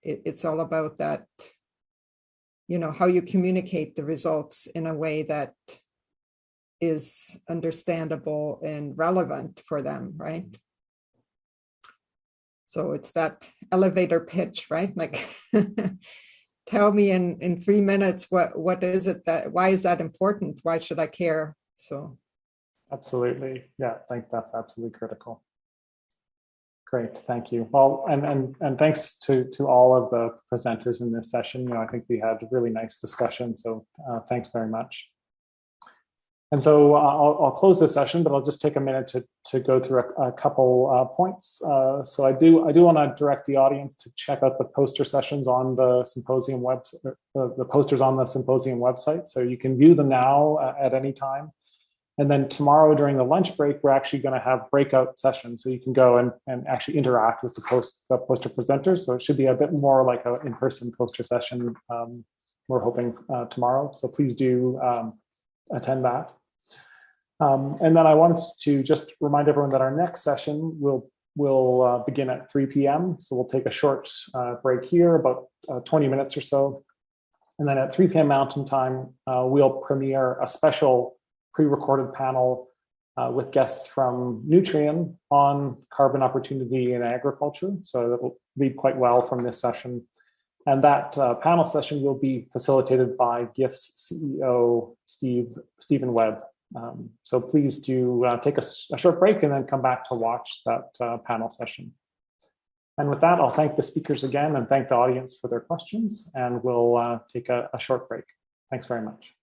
it's all about that, how you communicate the results in a way that is understandable and relevant for them, right? So it's that elevator pitch, right? Like, tell me in 3 minutes, what is it why is that important? Why should I care? So. Absolutely. Yeah, I think that's absolutely critical. Great, thank you. Well, and thanks to all of the presenters in this session. I think we had a really nice discussion, so thanks very much. And so I'll close this session, but I'll just take a minute to go through a couple points. So I do want to direct the audience to check out the poster sessions on the Symposium website, the posters on the Symposium website. So you can view them now at any time. And then tomorrow during the lunch break, we're actually going to have breakout sessions. So you can go and actually interact with the poster presenters. So it should be a bit more like an in-person poster session. We're hoping tomorrow. So please do attend that. And then I wanted to just remind everyone that our next session will begin at 3 p.m. So we'll take a short break here, about 20 minutes or so. And then at 3 p.m. Mountain Time, we'll premiere a special pre-recorded panel with guests from Nutrien on carbon opportunity in agriculture. So that'll read quite well from this session. And that panel session will be facilitated by GIFS CEO Stephen Webb. So please do take a short break and then come back to watch that panel session. And with that, I'll thank the speakers again and thank the audience for their questions, and we'll take a short break. Thanks very much.